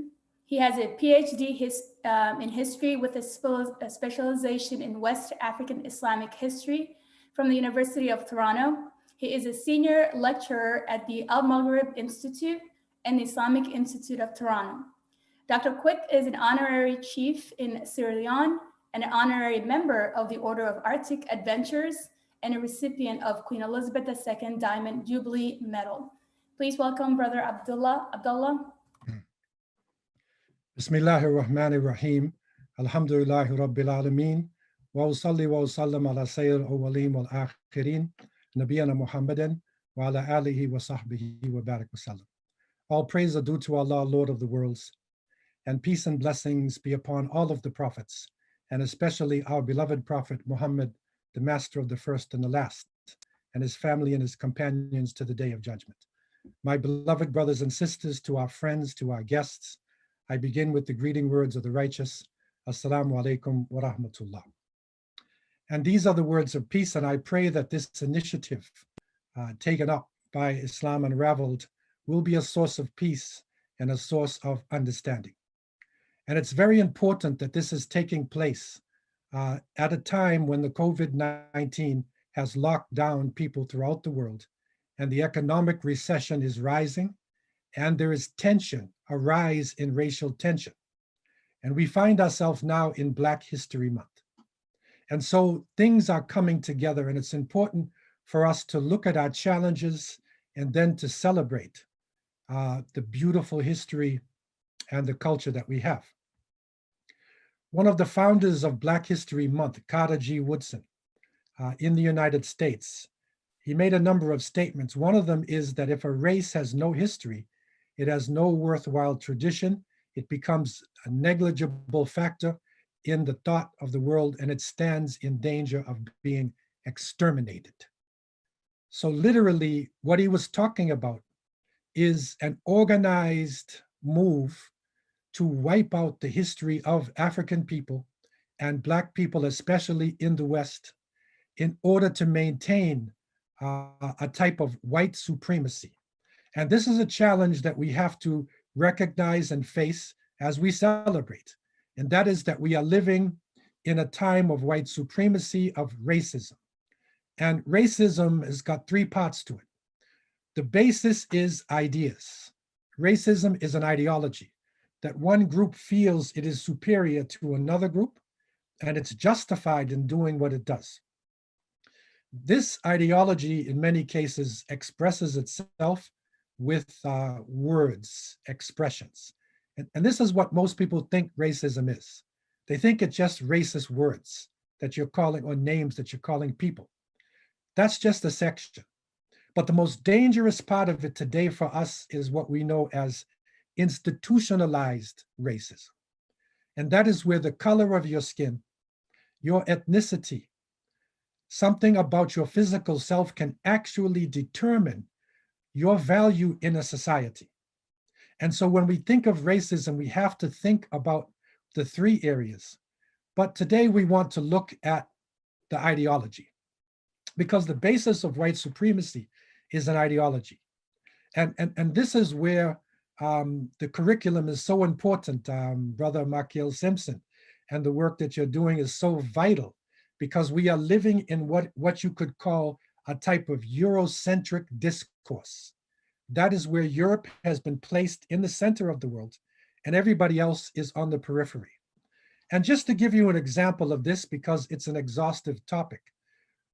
He has a PhD in history with a specialization in West African Islamic history from the University of Toronto. He is a senior lecturer at the Al-Maghrib Institute and the Islamic Institute of Toronto. Dr. Quick is an honorary chief in Sierra Leone and an honorary member of the Order of Arctic Adventures and a recipient of Queen Elizabeth II Diamond Jubilee Medal. Please welcome Brother Abdullah. Bismillahir Rahmanir Rahim. Alhamdulillahi Rabbil Alameen. Wa usalli wa usallam ala sayyid al-awwaleen wal akhirin. Nabiyana Muhammadan wa ala alihi wa sahbihi wa barak wa sallam. All praise are due to Allah, Lord of the worlds, and peace and blessings be upon all of the prophets, and especially our beloved Prophet Muhammad, the master of the first and the last, and his family and his companions to the day of judgment. My beloved brothers and sisters, to our friends, to our guests, I begin with the greeting words of the righteous. Assalamu alaikum wa rahmatullah. And these are the words of peace, and I pray that this initiative taken up by Islam Unravelled will be a source of peace and a source of understanding. And it's very important that this is taking place at a time when the COVID-19 has locked down people throughout the world, and the economic recession is rising, and there is tension, a rise in racial tension. And we find ourselves now in Black History Month. And so things are coming together, and it's important for us to look at our challenges and then to celebrate the beautiful history and the culture that we have. One of the founders of Black History Month, Carter G. Woodson, in the United States, he made a number of statements. One of them is that if a race has no history, it has no worthwhile tradition, it becomes a negligible factor in the thought of the world, and it stands in danger of being exterminated. So literally, what he was talking about is an organized move to wipe out the history of African people and Black people, especially in the West, in order to maintain a type of white supremacy. And this is a challenge that we have to recognize and face as we celebrate. And that is that we are living in a time of white supremacy, of racism. And racism has got three parts to it. The basis is ideas. Racism is an ideology that one group feels it is superior to another group, and it's justified in doing what it does. This ideology, in many cases, expresses itself with words, expressions. And this is what most people think racism is. They think it's just racist words that you're calling, or names that you're calling people. That's just a section. But the most dangerous part of it today for us is what we know as institutionalized racism. And that is where the color of your skin, your ethnicity, something about your physical self can actually determine your value in a society. And so when we think of racism, we have to think about the three areas. But today we want to look at the ideology, because the basis of white supremacy is an ideology. And this is where the curriculum is so important, Brother Markiel Simpson, and the work that you're doing is so vital, because we are living in what you could call a type of Eurocentric discourse. That is where Europe has been placed in the center of the world, and everybody else is on the periphery. And just to give you an example of this, because it's an exhaustive topic,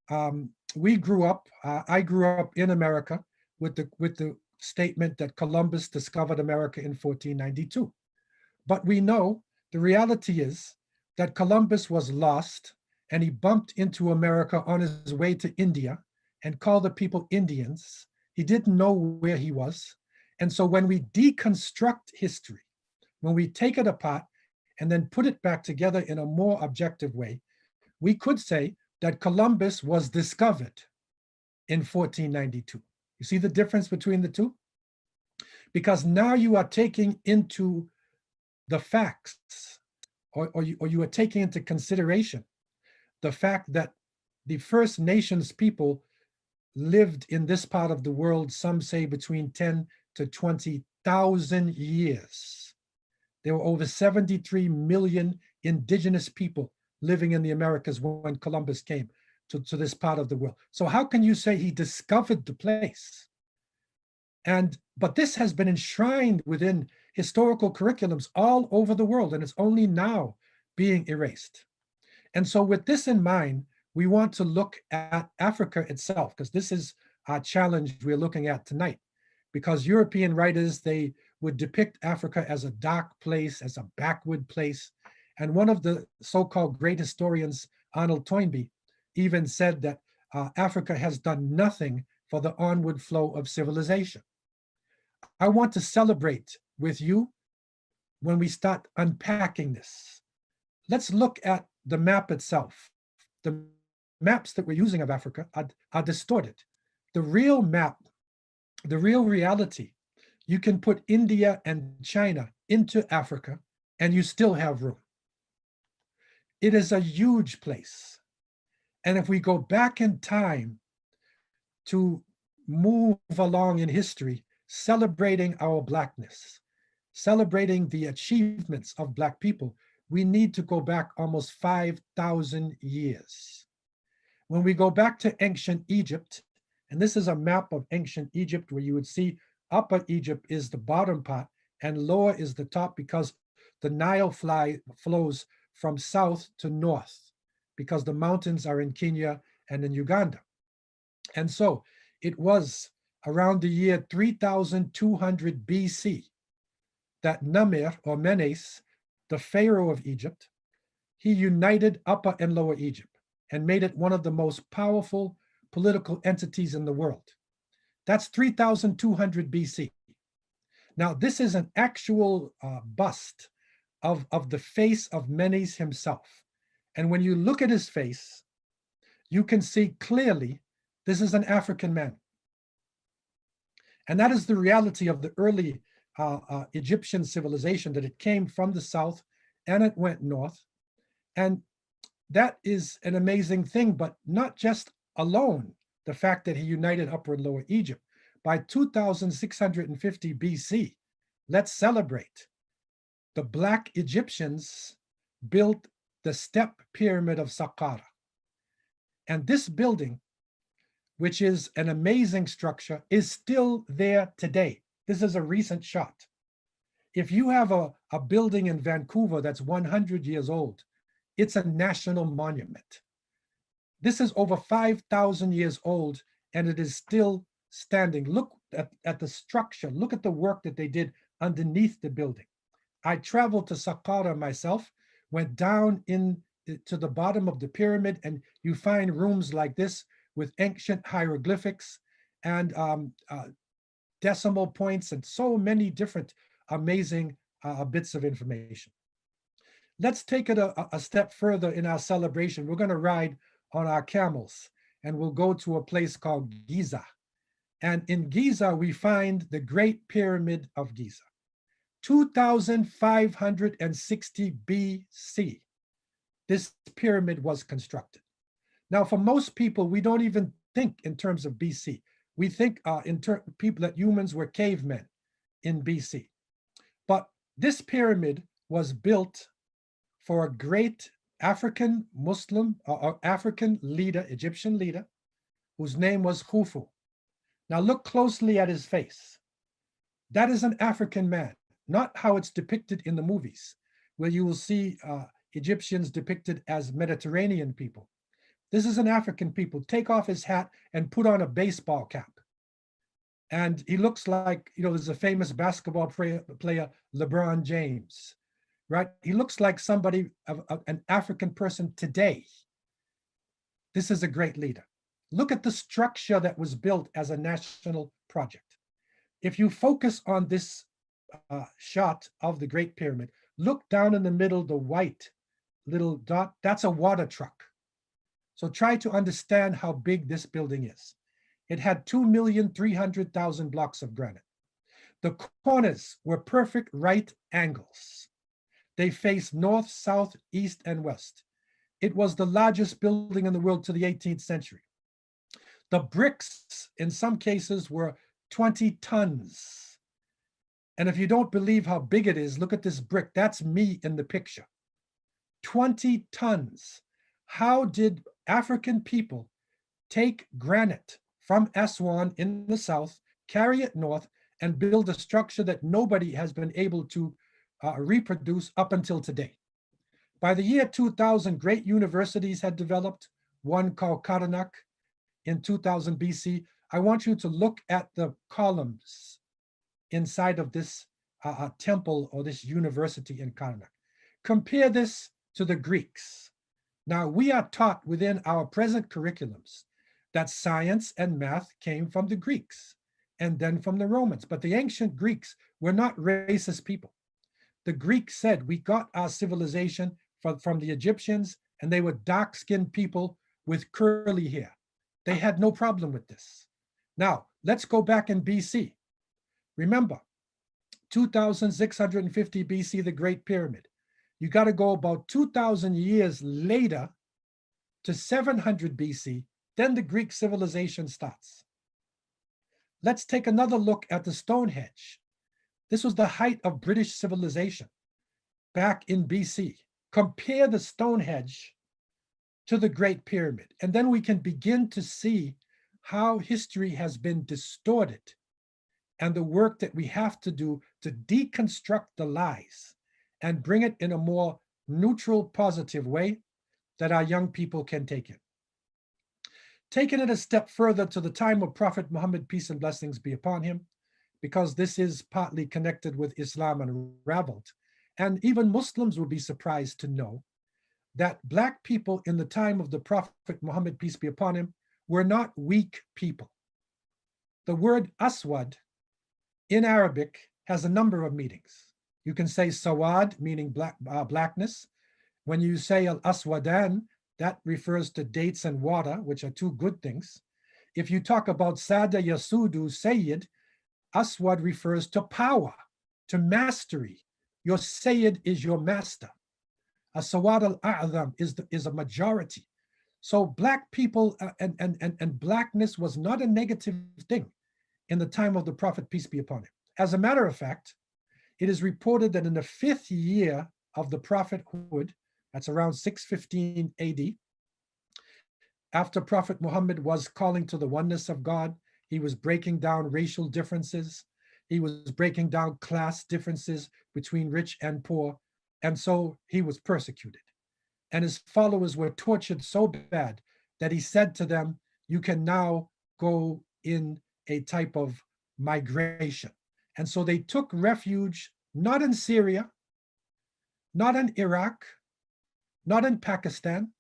I grew up in America with the statement that Columbus discovered America in 1492. But we know the reality is that Columbus was lost and he bumped into America on his way to India and called the people Indians. He didn't know where he was. And so when we deconstruct history, when we take it apart and then put it back together in a more objective way, we could say that Columbus was discovered in 1492. You see the difference between the two? Because now you are taking into the facts, or you are taking into consideration the fact that the First Nations people lived in this part of the world, some say between 10 to 20,000 years. There were over 73 million indigenous people living in the Americas when Columbus came to this part of the world. So how can you say he discovered the place? But this has been enshrined within historical curriculums all over the world, and it's only now being erased. And so with this in mind, we want to look at Africa itself, because this is our challenge we're looking at tonight. Because European writers, they would depict Africa as a dark place, as a backward place. And one of the so-called great historians, Arnold Toynbee, even said that Africa has done nothing for the onward flow of civilization. I want to celebrate with you when we start unpacking this. Let's look at the map itself. The maps that we're using of Africa are distorted. The real map, the real reality, you can put India and China into Africa and you still have room. It is a huge place. And if we go back in time to move along in history, celebrating our Blackness, celebrating the achievements of Black people, we need to go back almost 5,000 years. When we go back to ancient Egypt, and this is a map of ancient Egypt where you would see Upper Egypt is the bottom part and lower is the top, because the Nile flows from south to north, because the mountains are in Kenya and in Uganda. And so it was around the year 3200 BC that Namir, or Menes, the Pharaoh of Egypt, he united Upper and Lower Egypt and made it one of the most powerful political entities in the world. That's 3200 BC. Now, this is an actual bust of the face of Menes himself. And when you look at his face, you can see clearly this is an African man. And that is the reality of the early Egyptian civilization, that it came from the south and it went north. And that is an amazing thing, but not just alone, the fact that he united Upper and Lower Egypt. By 2650 BC, let's celebrate. The Black Egyptians built the step pyramid of Saqqara. And this building, which is an amazing structure, is still there today. This is a recent shot. If you have a building in Vancouver that's 100 years old, it's a national monument. This is over 5,000 years old, and it is still standing. Look at the structure. Look at the work that they did underneath the building. I traveled to Saqqara myself, went down to the bottom of the pyramid, and you find rooms like this with ancient hieroglyphics and decimal points and so many different amazing bits of information. Let's take it a step further in our celebration. We're going to ride on our camels and we'll go to a place called Giza. And in Giza, we find the Great Pyramid of Giza. 2560 BC, this pyramid was constructed. Now, for most people, we don't even think in terms of BC. We think that humans were cavemen in BC. But this pyramid was built for a great African Muslim or African leader, Egyptian leader, whose name was Khufu. Now look closely at his face. That is an African man, not how it's depicted in the movies, where you will see Egyptians depicted as Mediterranean people. This is an African people. Take off his hat and put on a baseball cap. And he looks like, there's a famous basketball player, LeBron James, right? He looks like somebody, an African person today. This is a great leader. Look at the structure that was built as a national project. If you focus on this shot of the Great Pyramid, look down in the middle, the white little dot, that's a water truck. So try to understand how big this building is. It had 2,300,000 blocks of granite. The corners were perfect right angles. They faced north, south, east, and west. It was the largest building in the world to the 18th century. The bricks, in some cases, were 20 tons. And if you don't believe how big it is, look at this brick. That's me in the picture. 20 tons. How did African people take granite from Aswan in the south, carry it north, and build a structure that nobody has been able to reproduce up until today? By the year 2000, great universities had developed, one called Karnak in 2000 BC. I want you to look at the columns inside of this temple or this university in Karnak. Compare this to the Greeks. Now, we are taught within our present curriculums that science and math came from the Greeks and then from the Romans. But the ancient Greeks were not racist people. The Greeks said we got our civilization from the Egyptians, and they were dark-skinned people with curly hair. They had no problem with this. Now, let's go back in BC. Remember, 2650 BC, the Great Pyramid. You got to go about 2,000 years later to 700 BC, then the Greek civilization starts. Let's take another look at the Stonehenge. This was the height of British civilization back in BC. Compare the Stonehenge to the Great Pyramid, and then we can begin to see how history has been distorted and the work that we have to do to deconstruct the lies and bring it in a more neutral, positive way that our young people can take it. Taking it a step further to the time of Prophet Muhammad, peace and blessings be upon him, because this is partly connected with Islam Unravelled. And even Muslims will be surprised to know that Black people in the time of the Prophet Muhammad, peace be upon him, were not weak people. The word aswad in Arabic has a number of meanings. You can say sawad, meaning blackness. When you say al-aswadan, that refers to dates and water, which are two good things. If you talk about sada yasudu, sayyid, aswad refers to power, to mastery. Your sayyid is your master. As-sawad al-a'zam is a majority. So Black people and Blackness was not a negative thing in the time of the Prophet, peace be upon him. As a matter of fact, it is reported that in the 5th year of the prophethood, that's around 615 AD, after Prophet Muhammad was calling to the oneness of God, he was breaking down racial differences, he was breaking down class differences between rich and poor, and so he was persecuted. And his followers were tortured so bad that he said to them, you can now go in a type of migration. And so they took refuge, not in Syria, not in Iraq, not in Pakistan,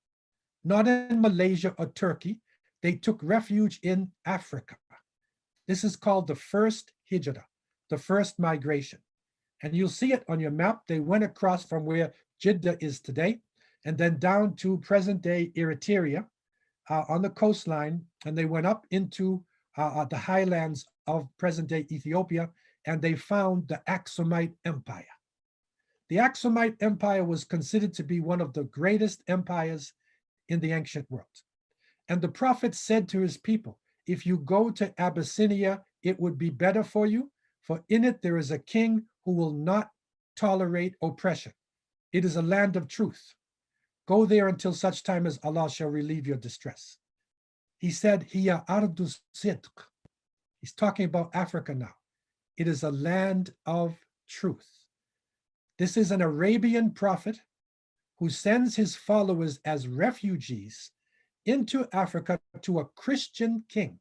not in Malaysia or Turkey. They took refuge in Africa. This is called the first hijrah, the first migration. And you'll see it on your map. They went across from where Jeddah is today, and then down to present-day Eritrea on the coastline, and they went up into the highlands of present-day Ethiopia, and they found the Aksumite Empire. The Aksumite Empire was considered to be one of the greatest empires in the ancient world. And the prophet said to his people, if you go to Abyssinia, it would be better for you, for in it there is a king who will not tolerate oppression. It is a land of truth. Go there until such time as Allah shall relieve your distress. He said, Hiya ardu sidq. He's talking about Africa now. It is a land of truth. This is an Arabian prophet who sends his followers as refugees into Africa to a Christian king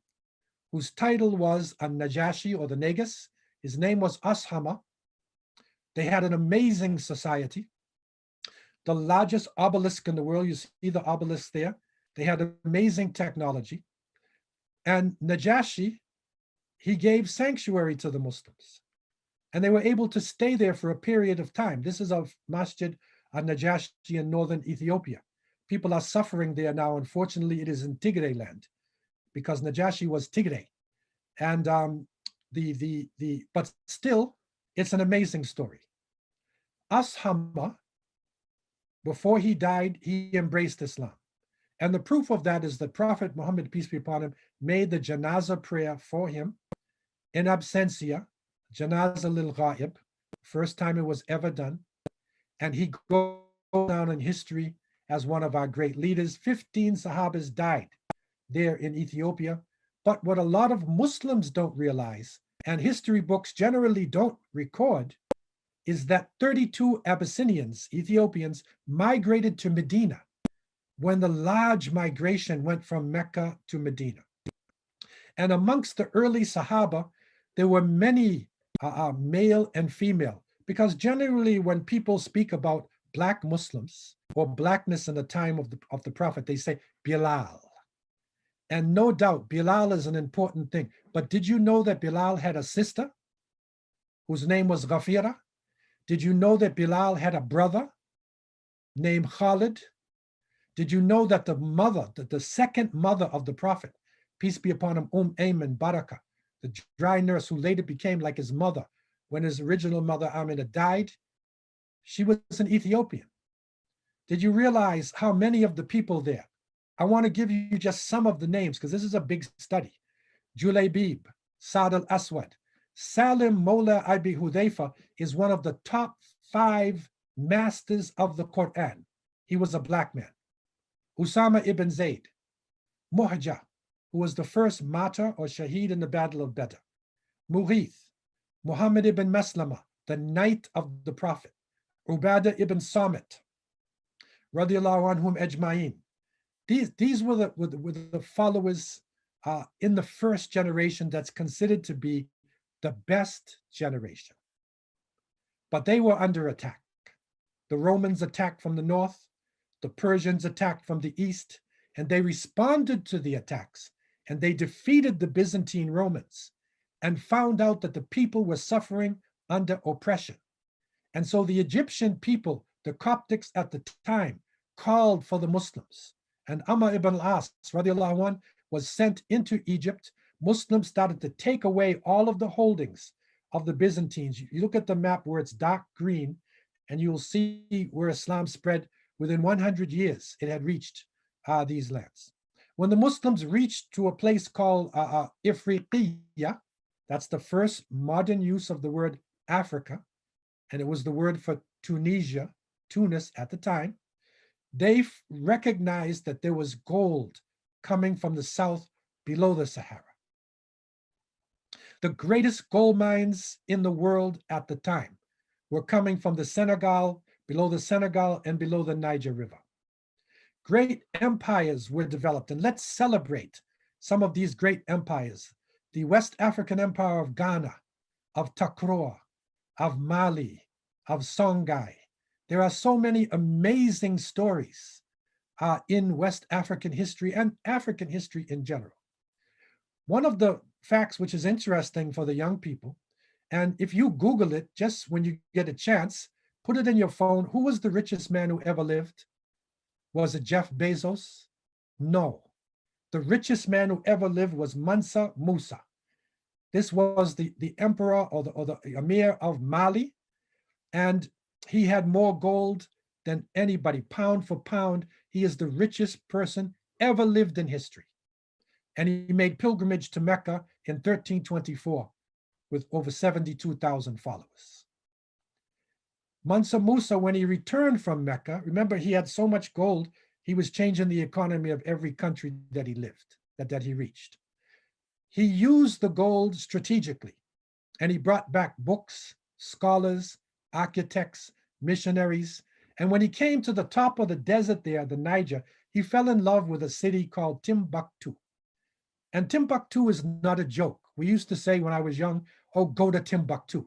whose title was An-Najashi or the Negus. His name was Ashama. They had an amazing society. The largest obelisk in the world, you see the obelisk there. They had amazing technology. And Najashi, he gave sanctuary to the Muslims. And they were able to stay there for a period of time. This is of MASJID An-Najashi in northern Ethiopia. People are suffering there now. Unfortunately, it is in Tigray land because Najashi was Tigray. And but still, it's an amazing story. Ashama, before he died, he embraced Islam. And the proof of that is that Prophet Muhammad, peace be upon him, made the janazah prayer for him in absentia, janazah lil ghaib, first time it was ever done. And he goes down in history as one of our great leaders. 15 Sahabas died there in Ethiopia. But what a lot of Muslims don't realize, and history books generally don't record, is that 32 Abyssinians, Ethiopians, migrated to Medina when the large migration went from Mecca to Medina. And amongst the early Sahaba, there were many male and female, because generally when people speak about Black Muslims or Blackness in the time of the Prophet, they say Bilal. And no doubt, Bilal is an important thing. But did you know that Bilal had a sister whose name was Ghafira? Did you know that Bilal had a brother named Khalid? Did you know that the mother, the second mother of the Prophet, peace be upon him, Ayman Baraka, the dry nurse who later became like his mother when his original mother Amina died, she was an Ethiopian. Did you realize how many of the people there? I want to give you just some of the names because this is a big study. Julaybib, Sa'd al-Aswad, Salim Mola Abi Hudayfa is one of the top 5 masters of the Quran. He was a Black man. Usama ibn Zayd, Muhajah, who was the first martyr or shaheed in the Battle of Badr. Mughith, Muhammad ibn Maslama, the knight of the Prophet. Ubadah ibn Samit, radiallahu anhum ajma'in. These were the followers in the first generation that's considered to be the best generation. But they were under attack. The Romans attacked from the north, the Persians attacked from the east, and they responded to the attacks, and they defeated the Byzantine Romans and found out that the people were suffering under oppression. And so the Egyptian people, the Coptics at the time, called for the Muslims. And Amr ibn al-As, radiallahu anh, was sent into Egypt. Muslims started to take away all of the holdings of the Byzantines. You look at the map where it's dark green, and you will see where Islam spread. Within 100 years, it had reached these lands. When the Muslims reached to a place called Ifriqiya, that's the first modern use of the word Africa, and it was the word for Tunisia, Tunis at the time, they recognized that there was gold coming from the south below the Sahara. The greatest gold mines in the world at the time were coming from the Senegal, below the Senegal and below the Niger River. Great empires were developed, and let's celebrate some of these great empires. The West African Empire of Ghana, of Takroa, of Mali, of Songhai. There are so many amazing stories in West African history and African history in general. One of the facts which is interesting for the young people, and if you Google it, just when you get a chance, put it in your phone. Who was the richest man who ever lived? Was it Jeff Bezos? No. The richest man who ever lived was Mansa Musa. This was the emperor or the emir of Mali, and he had more gold than anybody, pound for pound. He is the richest person ever lived in history. And he made pilgrimage to Mecca in 1324 with over 72,000 followers. Mansa Musa, when he returned from Mecca, remember he had so much gold, he was changing the economy of every country that he lived, that he reached. He used the gold strategically, and he brought back books, scholars, architects, missionaries. And when he came to the top of the desert there, the Niger, he fell in love with a city called Timbuktu. And Timbuktu is not a joke. We used to say when I was young, oh, go to Timbuktu. I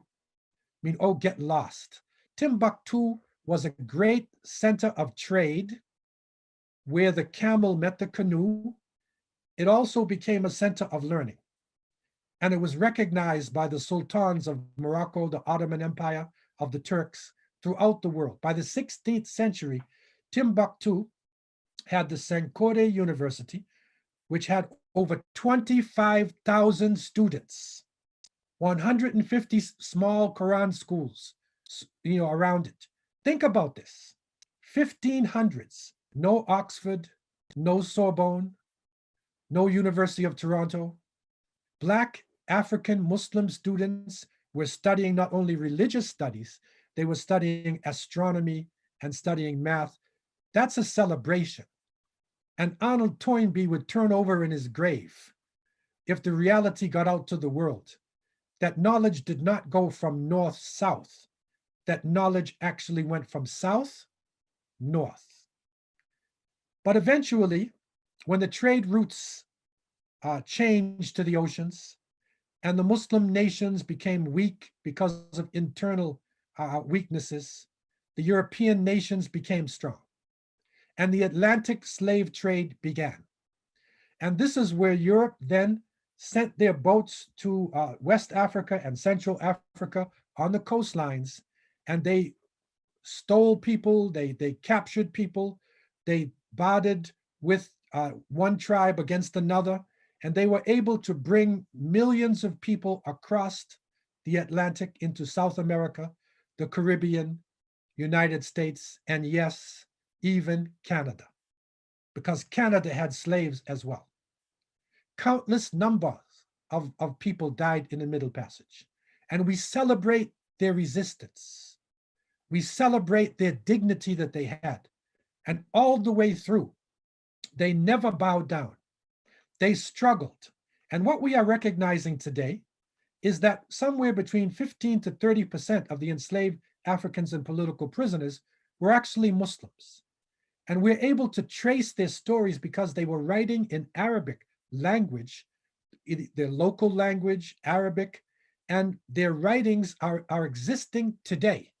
mean, oh, get lost. Timbuktu was a great center of trade where the camel met the canoe. It also became a center of learning. And it was recognized by the sultans of Morocco, the Ottoman Empire, of the Turks, throughout the world. By the 16th century, Timbuktu had the Sankore University, which had over 25,000 students, 150 small Quran schools, around it. Think about this, 1500s, no Oxford, no Sorbonne, no University of Toronto. Black African Muslim students were studying not only religious studies, they were studying astronomy and studying math. That's a celebration. And Arnold Toynbee would turn over in his grave if the reality got out to the world, that knowledge did not go from north-south, that knowledge actually went from south-north. But eventually, when the trade routes changed to the oceans and the Muslim nations became weak because of internal weaknesses, the European nations became strong. And the Atlantic slave trade began. And this is where Europe then sent their boats to West Africa and Central Africa on the coastlines, and they stole people, they captured people, they bartered with one tribe against another, and they were able to bring millions of people across the Atlantic into South America, the Caribbean, United States, and yes, even Canada, because Canada had slaves as well. Countless numbers of people died in the Middle Passage, and we celebrate their resistance. We celebrate their dignity that they had, and all the way through, they never bowed down. They struggled. And what we are recognizing today is that somewhere between 15 to 30% of the enslaved Africans and political prisoners were actually Muslims. And we're able to trace their stories because they were writing in Arabic language, their local language, Arabic, and their writings are existing today.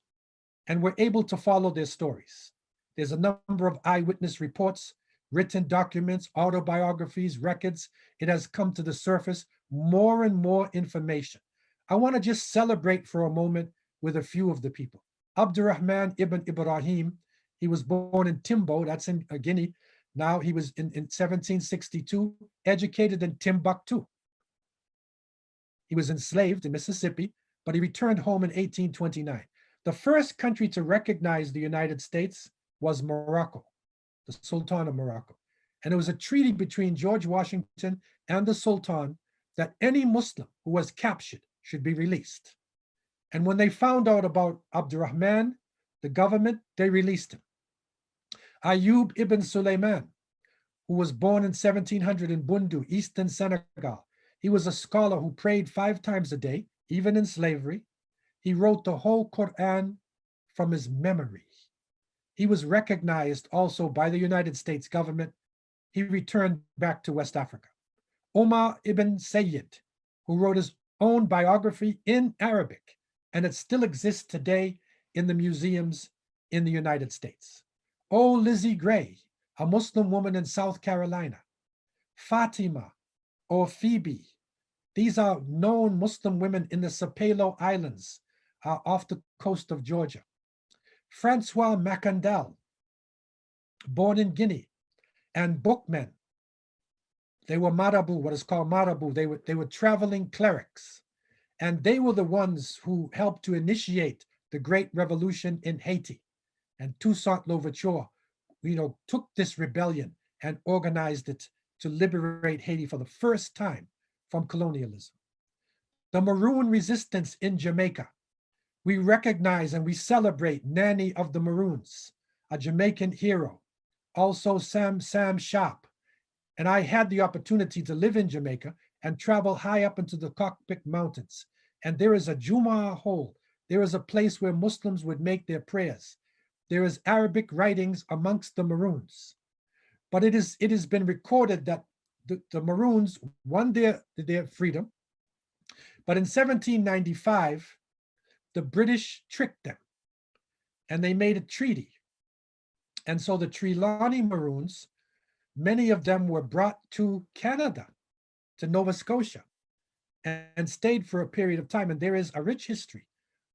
And we're able to follow their stories. There's a number of eyewitness reports, written documents, autobiographies, records. It has come to the surface, more and more information. I want to just celebrate for a moment with a few of the people. Abdurrahman ibn Ibrahim, he was born in Timbo, that's in Guinea. Now he was in 1762, educated in Timbuktu. He was enslaved in Mississippi, but he returned home in 1829. The first country to recognize the United States was Morocco, the Sultan of Morocco. And it was a treaty between George Washington and the Sultan that any Muslim who was captured should be released. And when they found out about Abdurrahman, the government, they released him. Ayub ibn Sulaiman, who was born in 1700 in Bundu, eastern Senegal. He was a scholar who prayed 5 times a day, even in slavery. He wrote the whole Quran from his memory. He was recognized also by the United States government. He returned back to West Africa. Omar ibn Sayyid, who wrote his own biography in Arabic, and it still exists today in the museums in the United States. Oh, Lizzie Gray, a Muslim woman in South Carolina. Fatima or Phoebe, these are known Muslim women in the Sapelo Islands off the coast of Georgia. Francois Macandal, born in Guinea, and bookmen They were marabout, what is called marabout. They were traveling clerics. And they were the ones who helped to initiate the Great Revolution in Haiti. And Toussaint Louverture, took this rebellion and organized it to liberate Haiti for the first time from colonialism. The Maroon resistance in Jamaica. We recognize and we celebrate Nanny of the Maroons, a Jamaican hero. Also Sam Sharp. And I had the opportunity to live in Jamaica and travel high up into the Cockpick Mountains. And there is a Jumu'ah hole. There is a place where Muslims would make their prayers. There is Arabic writings amongst the Maroons. But it has been recorded that the Maroons won their freedom. But in 1795, the British tricked them and they made a treaty. And so the Trelawney Maroons, many of them were brought to Canada, to Nova Scotia, and stayed for a period of time. And there is a rich history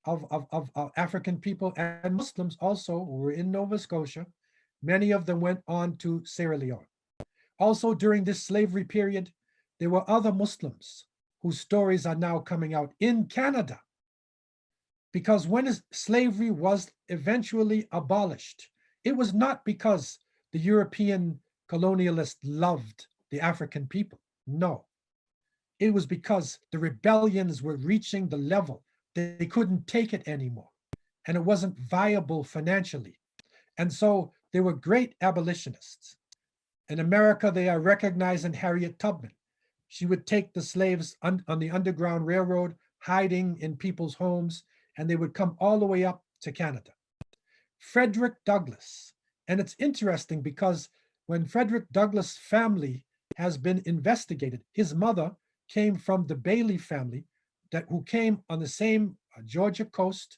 of African people and Muslims also who were in Nova Scotia. Many of them went on to Sierra Leone. Also during this slavery period, there were other Muslims whose stories are now coming out in Canada. Because when slavery was eventually abolished, it was not because the European colonialists loved the African people. No, it was because the rebellions were reaching the level that they couldn't take it anymore. And it wasn't viable financially. And so there were great abolitionists. In America, they are recognizing Harriet Tubman. She would take the slaves on the Underground Railroad, hiding in people's homes, and they would come all the way up to Canada. Frederick Douglass, and it's interesting because when Frederick Douglass' family has been investigated, his mother came from the Bailey family who came on the same Georgia coast,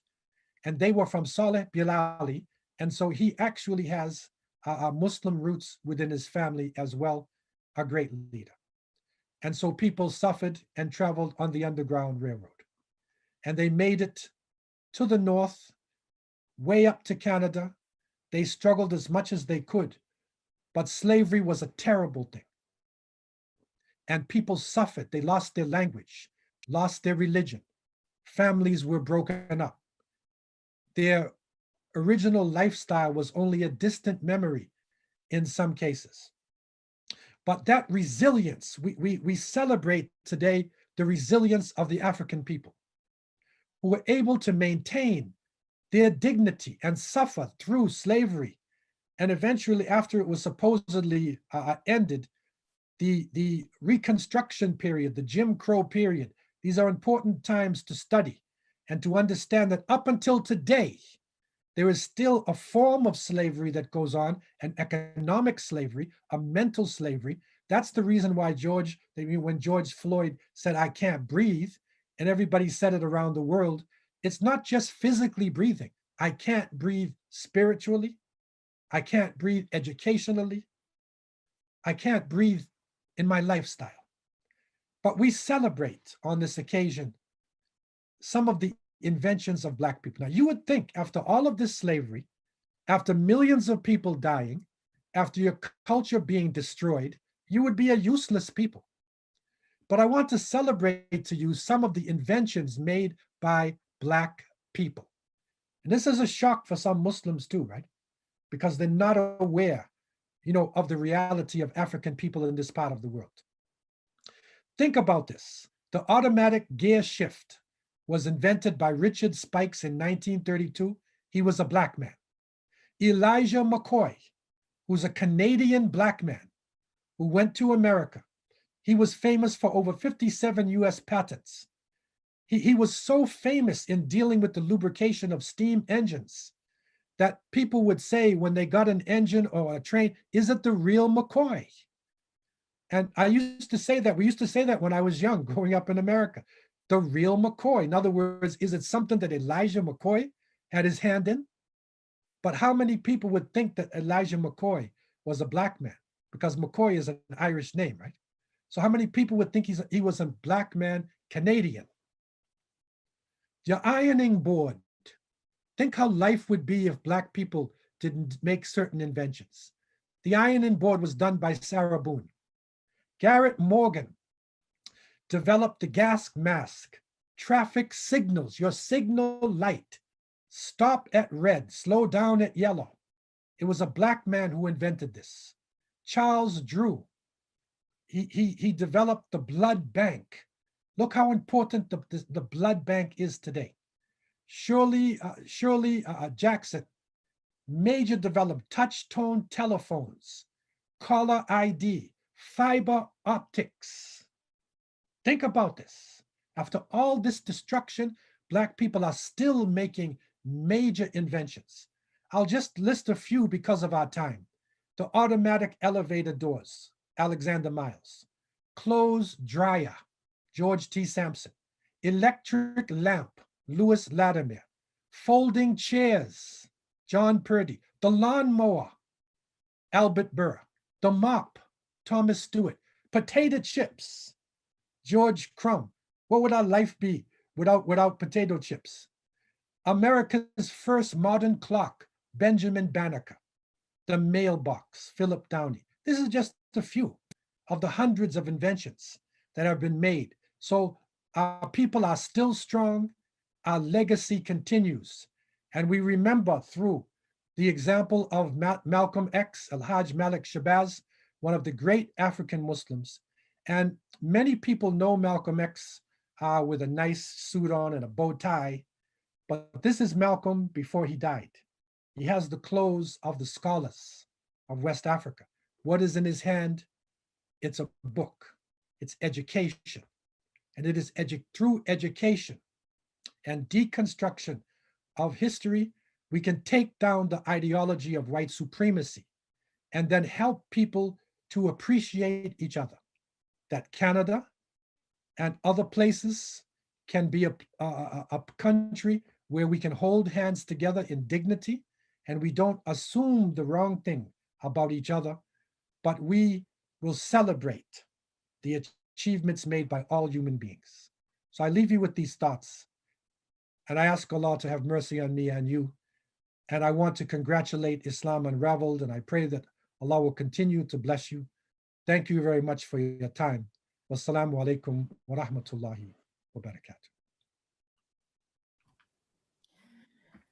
and they were from Saleh Bilali, and so he actually has Muslim roots within his family as well, a great leader. And so people suffered and traveled on the Underground Railroad. And they made it to the north, way up to Canada. They struggled as much as they could, but slavery was a terrible thing. And people suffered. They lost their language, lost their religion. Families were broken up. Their original lifestyle was only a distant memory in some cases. But that resilience, we celebrate today the resilience of the African people who were able to maintain their dignity and suffer through slavery. And eventually, after it was supposedly ended, the Reconstruction period, the Jim Crow period, these are important times to study and to understand that up until today, there is still a form of slavery that goes on, an economic slavery, a mental slavery. That's the reason why when George Floyd said, "I can't breathe," and everybody said it around the world, it's not just physically breathing. I can't breathe spiritually. I can't breathe educationally. I can't breathe in my lifestyle. But we celebrate on this occasion some of the inventions of Black people. Now, you would think after all of this slavery, after millions of people dying, after your culture being destroyed, you would be a useless people. But I want to celebrate to you some of the inventions made by Black people. And this is a shock for some Muslims too, right? Because they're not aware, of the reality of African people in this part of the world. Think about this. The automatic gear shift was invented by Richard Spikes in 1932. He was a Black man. Elijah McCoy, who's a Canadian Black man who went to America. He was famous for over 57 US patents. He was so famous in dealing with the lubrication of steam engines that people would say when they got an engine or a train, "Is it the real McCoy?" And we used to say that when I was young, growing up in America, the real McCoy. In other words, is it something that Elijah McCoy had his hand in? But how many people would think that Elijah McCoy was a Black man? Because McCoy is an Irish name, right? So how many people would think he was a Black man, Canadian? Your ironing board. Think how life would be if Black people didn't make certain inventions. The ironing board was done by Sarah Boone. Garrett Morgan developed the gas mask, traffic signals, your signal light. Stop at red, slow down at yellow. It was a Black man who invented this. Charles Drew, he developed the blood bank. Look how important the blood bank is today. Shirley Jackson, major developed touch tone telephones, caller ID, fiber optics. Think about this. After all this destruction, Black people are still making major inventions. I'll just list a few because of our time. The automatic elevator doors, Alexander Miles. Clothes dryer, George T. Sampson. Electric lamp, Louis Latimer. Folding chairs, John Purdy. The lawnmower, Albert Burr. The mop, Thomas Stewart. Potato chips, George Crumb. What would our life be without potato chips? America's first modern clock, Benjamin Banneker. The mailbox, Philip Downey. This is just a few of the hundreds of inventions that have been made. So our people are still strong, our legacy continues. And we remember through the example of Malcolm X, AL-HAJJ Malik Shabazz, one of the great African Muslims. And many people know Malcolm X with a nice suit on and a bow tie, but this is Malcolm before he died. He has the clothes of the scholars of West Africa. What is in his hand? It's a book. It's education. And it is through education and deconstruction of history, we can take down the ideology of white supremacy and then help people to appreciate each other. That Canada and other places can be a country where we can hold hands together in dignity and we don't assume the wrong thing about each other, but we will celebrate the achievements made by all human beings. So I leave you with these thoughts, and I ask Allah to have mercy on me and you. And I want to congratulate Islam Unraveled, and I pray that Allah will continue to bless you. Thank you very much for your time. Wassalamu alaikum wa rahmatullahi wa barakatuh.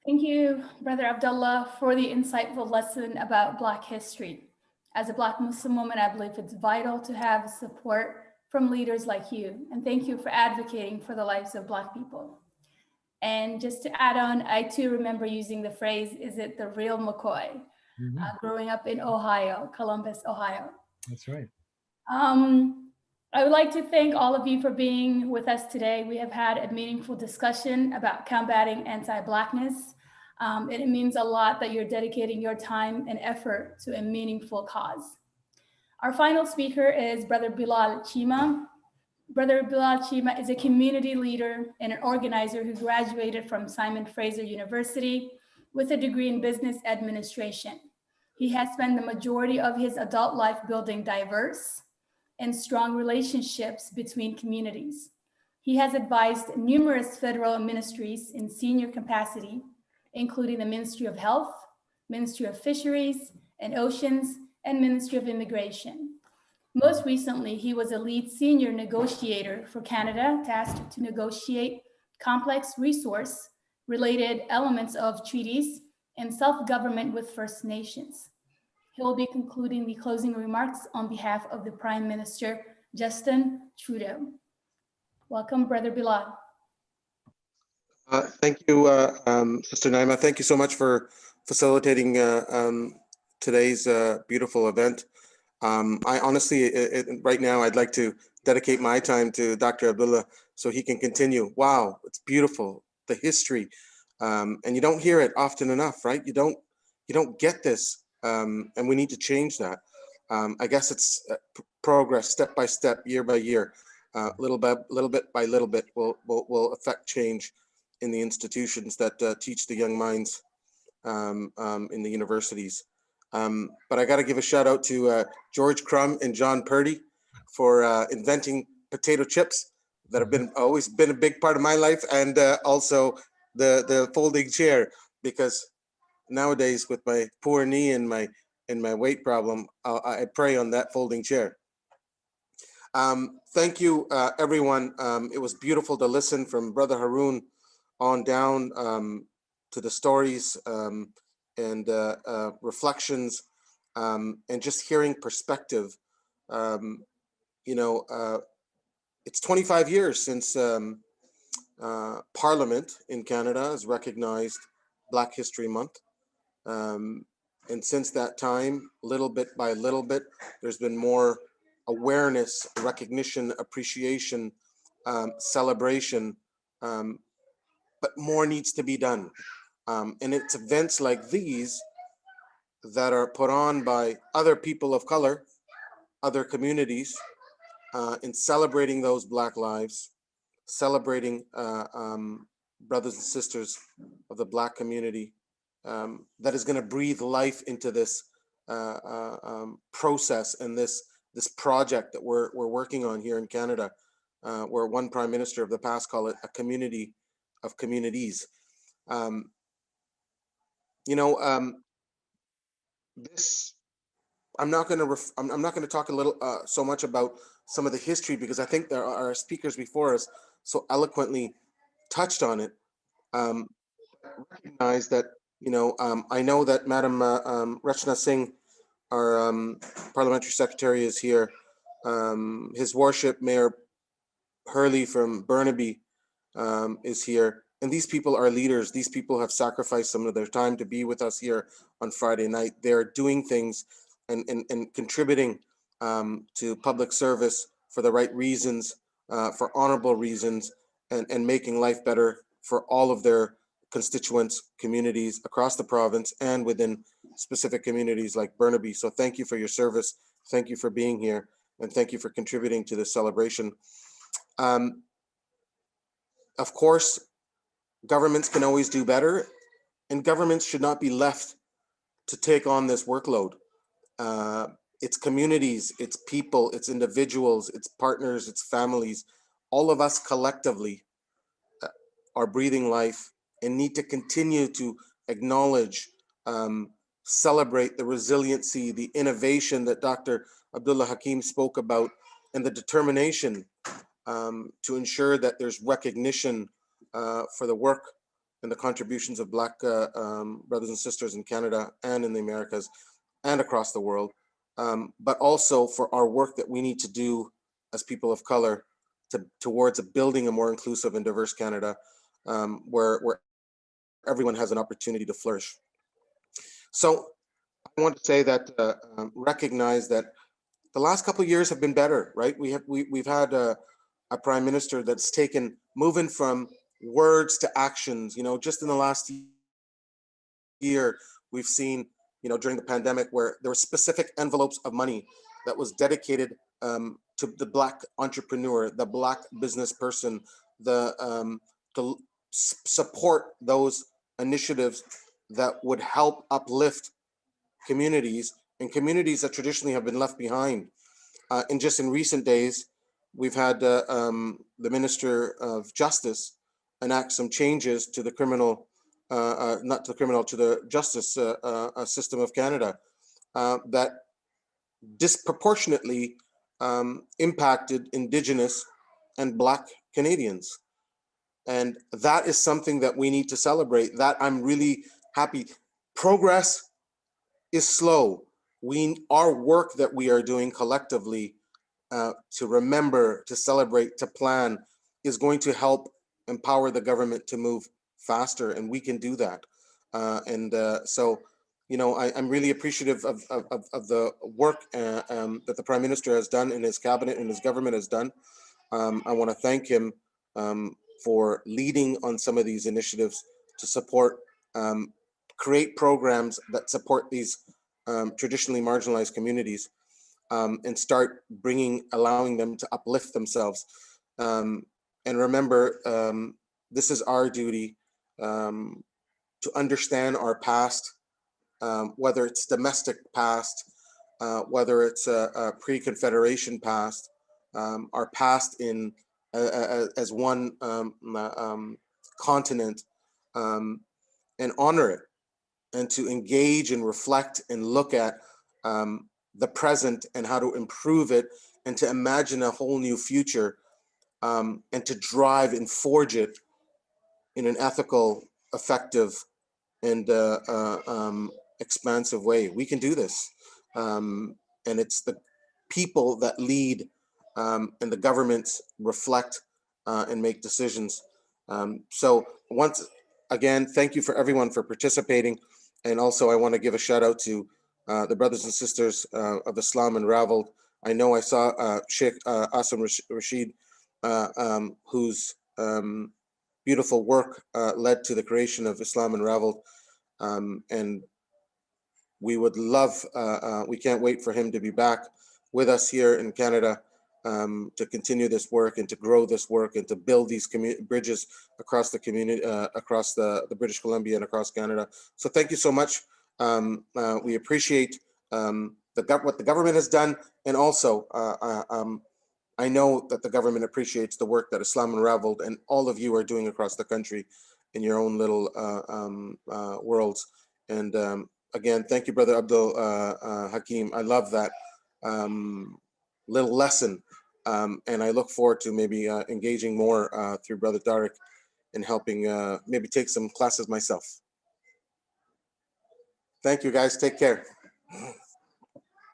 Thank you, Brother Abdullah, for the insightful lesson about Black history. As a Black Muslim woman, I believe it's vital to have support from leaders like you. And thank you for advocating for the lives of Black people. And just to add on, I too remember using the phrase, is it the real McCoy? Growing up in Ohio, Columbus, Ohio. That's right. I would like to thank all of you for being with us today. We have had a meaningful discussion about combating anti-Blackness. It means a lot that you're dedicating your time and effort to a meaningful cause. Our final speaker is Brother Bilal Chima. Brother Bilal Chima is a community leader and an organizer who graduated from Simon Fraser University with a degree in business administration. He has spent the majority of his adult life building diverse and strong relationships between communities. He has advised numerous federal ministries in senior capacity, including the Ministry of Health, Ministry of Fisheries and Oceans, and Ministry of Immigration. Most recently, he was a lead senior negotiator for Canada, tasked to negotiate complex resource-related elements of treaties and self-government with First Nations. He will be concluding the closing remarks on behalf of the Prime Minister, Justin Trudeau. Welcome, Brother Bilal. Thank you, Sister Naima. Thank you so much for facilitating today's beautiful event. I honestly, right now, I'd like to dedicate my time to Dr. Abdullah so he can continue. Wow, it's beautiful, the history. And you don't hear it often enough, right? You don't get this. And we need to change that. I guess it's progress, step by step, year by year, little bit by little bit will affect change in the institutions that teach the young minds in the universities. But I got to give a shout out to George Crumb and John Purdy for inventing potato chips that have always been a big part of my life, and also the folding chair, because nowadays with my poor knee and my weight problem, I pray on that folding chair. Thank you, everyone. It was beautiful to listen from Brother Haroon on down to the stories and reflections and just hearing perspective. You know, it's 25 years since Parliament in Canada has recognized Black History Month. And since that time, little bit by little bit, there's been more awareness, recognition, appreciation, celebration, but more needs to be done. And it's events like these that are put on by other people of color, other communities, in celebrating those Black lives, celebrating brothers and sisters of the Black community, that is going to breathe life into this process and this project that we're working on here in Canada, where one Prime Minister of the past called it a community of communities. You know, this I'm not going to talk a little so much about some of the history, because I think there are speakers before us so eloquently touched on it. Recognize that, you know, I know that Madam RACHNA Singh, our Parliamentary Secretary, is here. His Worship Mayor Hurley from Burnaby is here. And these people are leaders. These people have sacrificed some of their time to be with us here on Friday night. They're doing things and contributing to public service for the right reasons, for honorable reasons, and making life better for all of their constituents, communities across the province and within specific communities like Burnaby. So thank you for your service. Thank you for being here. And thank you for contributing to this celebration. Of course, governments can always do better, and governments should not be left to take on this workload. It's communities, it's people, it's individuals, it's partners, it's families. All of us collectively are breathing life and need to continue to acknowledge, celebrate the resiliency, the innovation that Dr. Abdullah Hakim spoke about, and the determination to ensure that there's recognition for the work and the contributions of Black brothers and sisters in Canada and in the Americas and across the world, but also for our work that we need to do as people of color towards building a more inclusive and diverse Canada, where everyone has an opportunity to flourish. So I want to say that recognize that the last couple of years have been better, right? We've had a Prime Minister that's taken, moving from words to actions. You know, just in the last year, we've seen, you know, during the pandemic, where there were specific envelopes of money that was dedicated to the Black entrepreneur, the Black business person, to support those initiatives that would help uplift communities and communities that traditionally have been left behind. And just in recent days, we've had the Minister of Justice enact some changes to the criminal, not to the criminal, to the justice system of Canada that disproportionately impacted Indigenous and Black Canadians. And that is something that we need to celebrate. That I'm really happy. Progress is slow. Our work that we are doing collectively to remember, to celebrate, to plan is going to help empower the government to move faster, and we can do that. So, you know, I'm really appreciative of the work that the Prime Minister has done, and his cabinet and his government has done. I want to thank him for leading on some of these initiatives to support, create programs that support these traditionally marginalized communities, and start allowing them to uplift themselves. And remember, this is our duty to understand our past, whether it's domestic past, whether it's a pre-Confederation past, our past as one continent, and honor it, and to engage and reflect and look at the present and how to improve it and to imagine a whole new future, and to drive and forge it in an ethical, effective, and expansive way. We can do this. And it's the people that lead, and the governments reflect and make decisions. So once again, thank you for everyone for participating. And also I want to give a shout out to the brothers and sisters of Islam Unravelled. I know I saw Sheikh Asim Rashid, whose beautiful work led to the creation of Islam Unravelled. And we would love, we can't wait for him to be back with us here in Canada, to continue this work and to grow this work and to build these bridges across the community, across the British Columbia and across Canada. So thank you so much. We appreciate what the government has done, and also I know that the government appreciates the work that Islam Unravelled and all of you are doing across the country in your own little worlds. And again, thank you, Brother Abdul Hakim. I love that little lesson. And I look forward to maybe engaging more through Brother Tariq and helping maybe take some classes myself. Thank you, guys. Take care.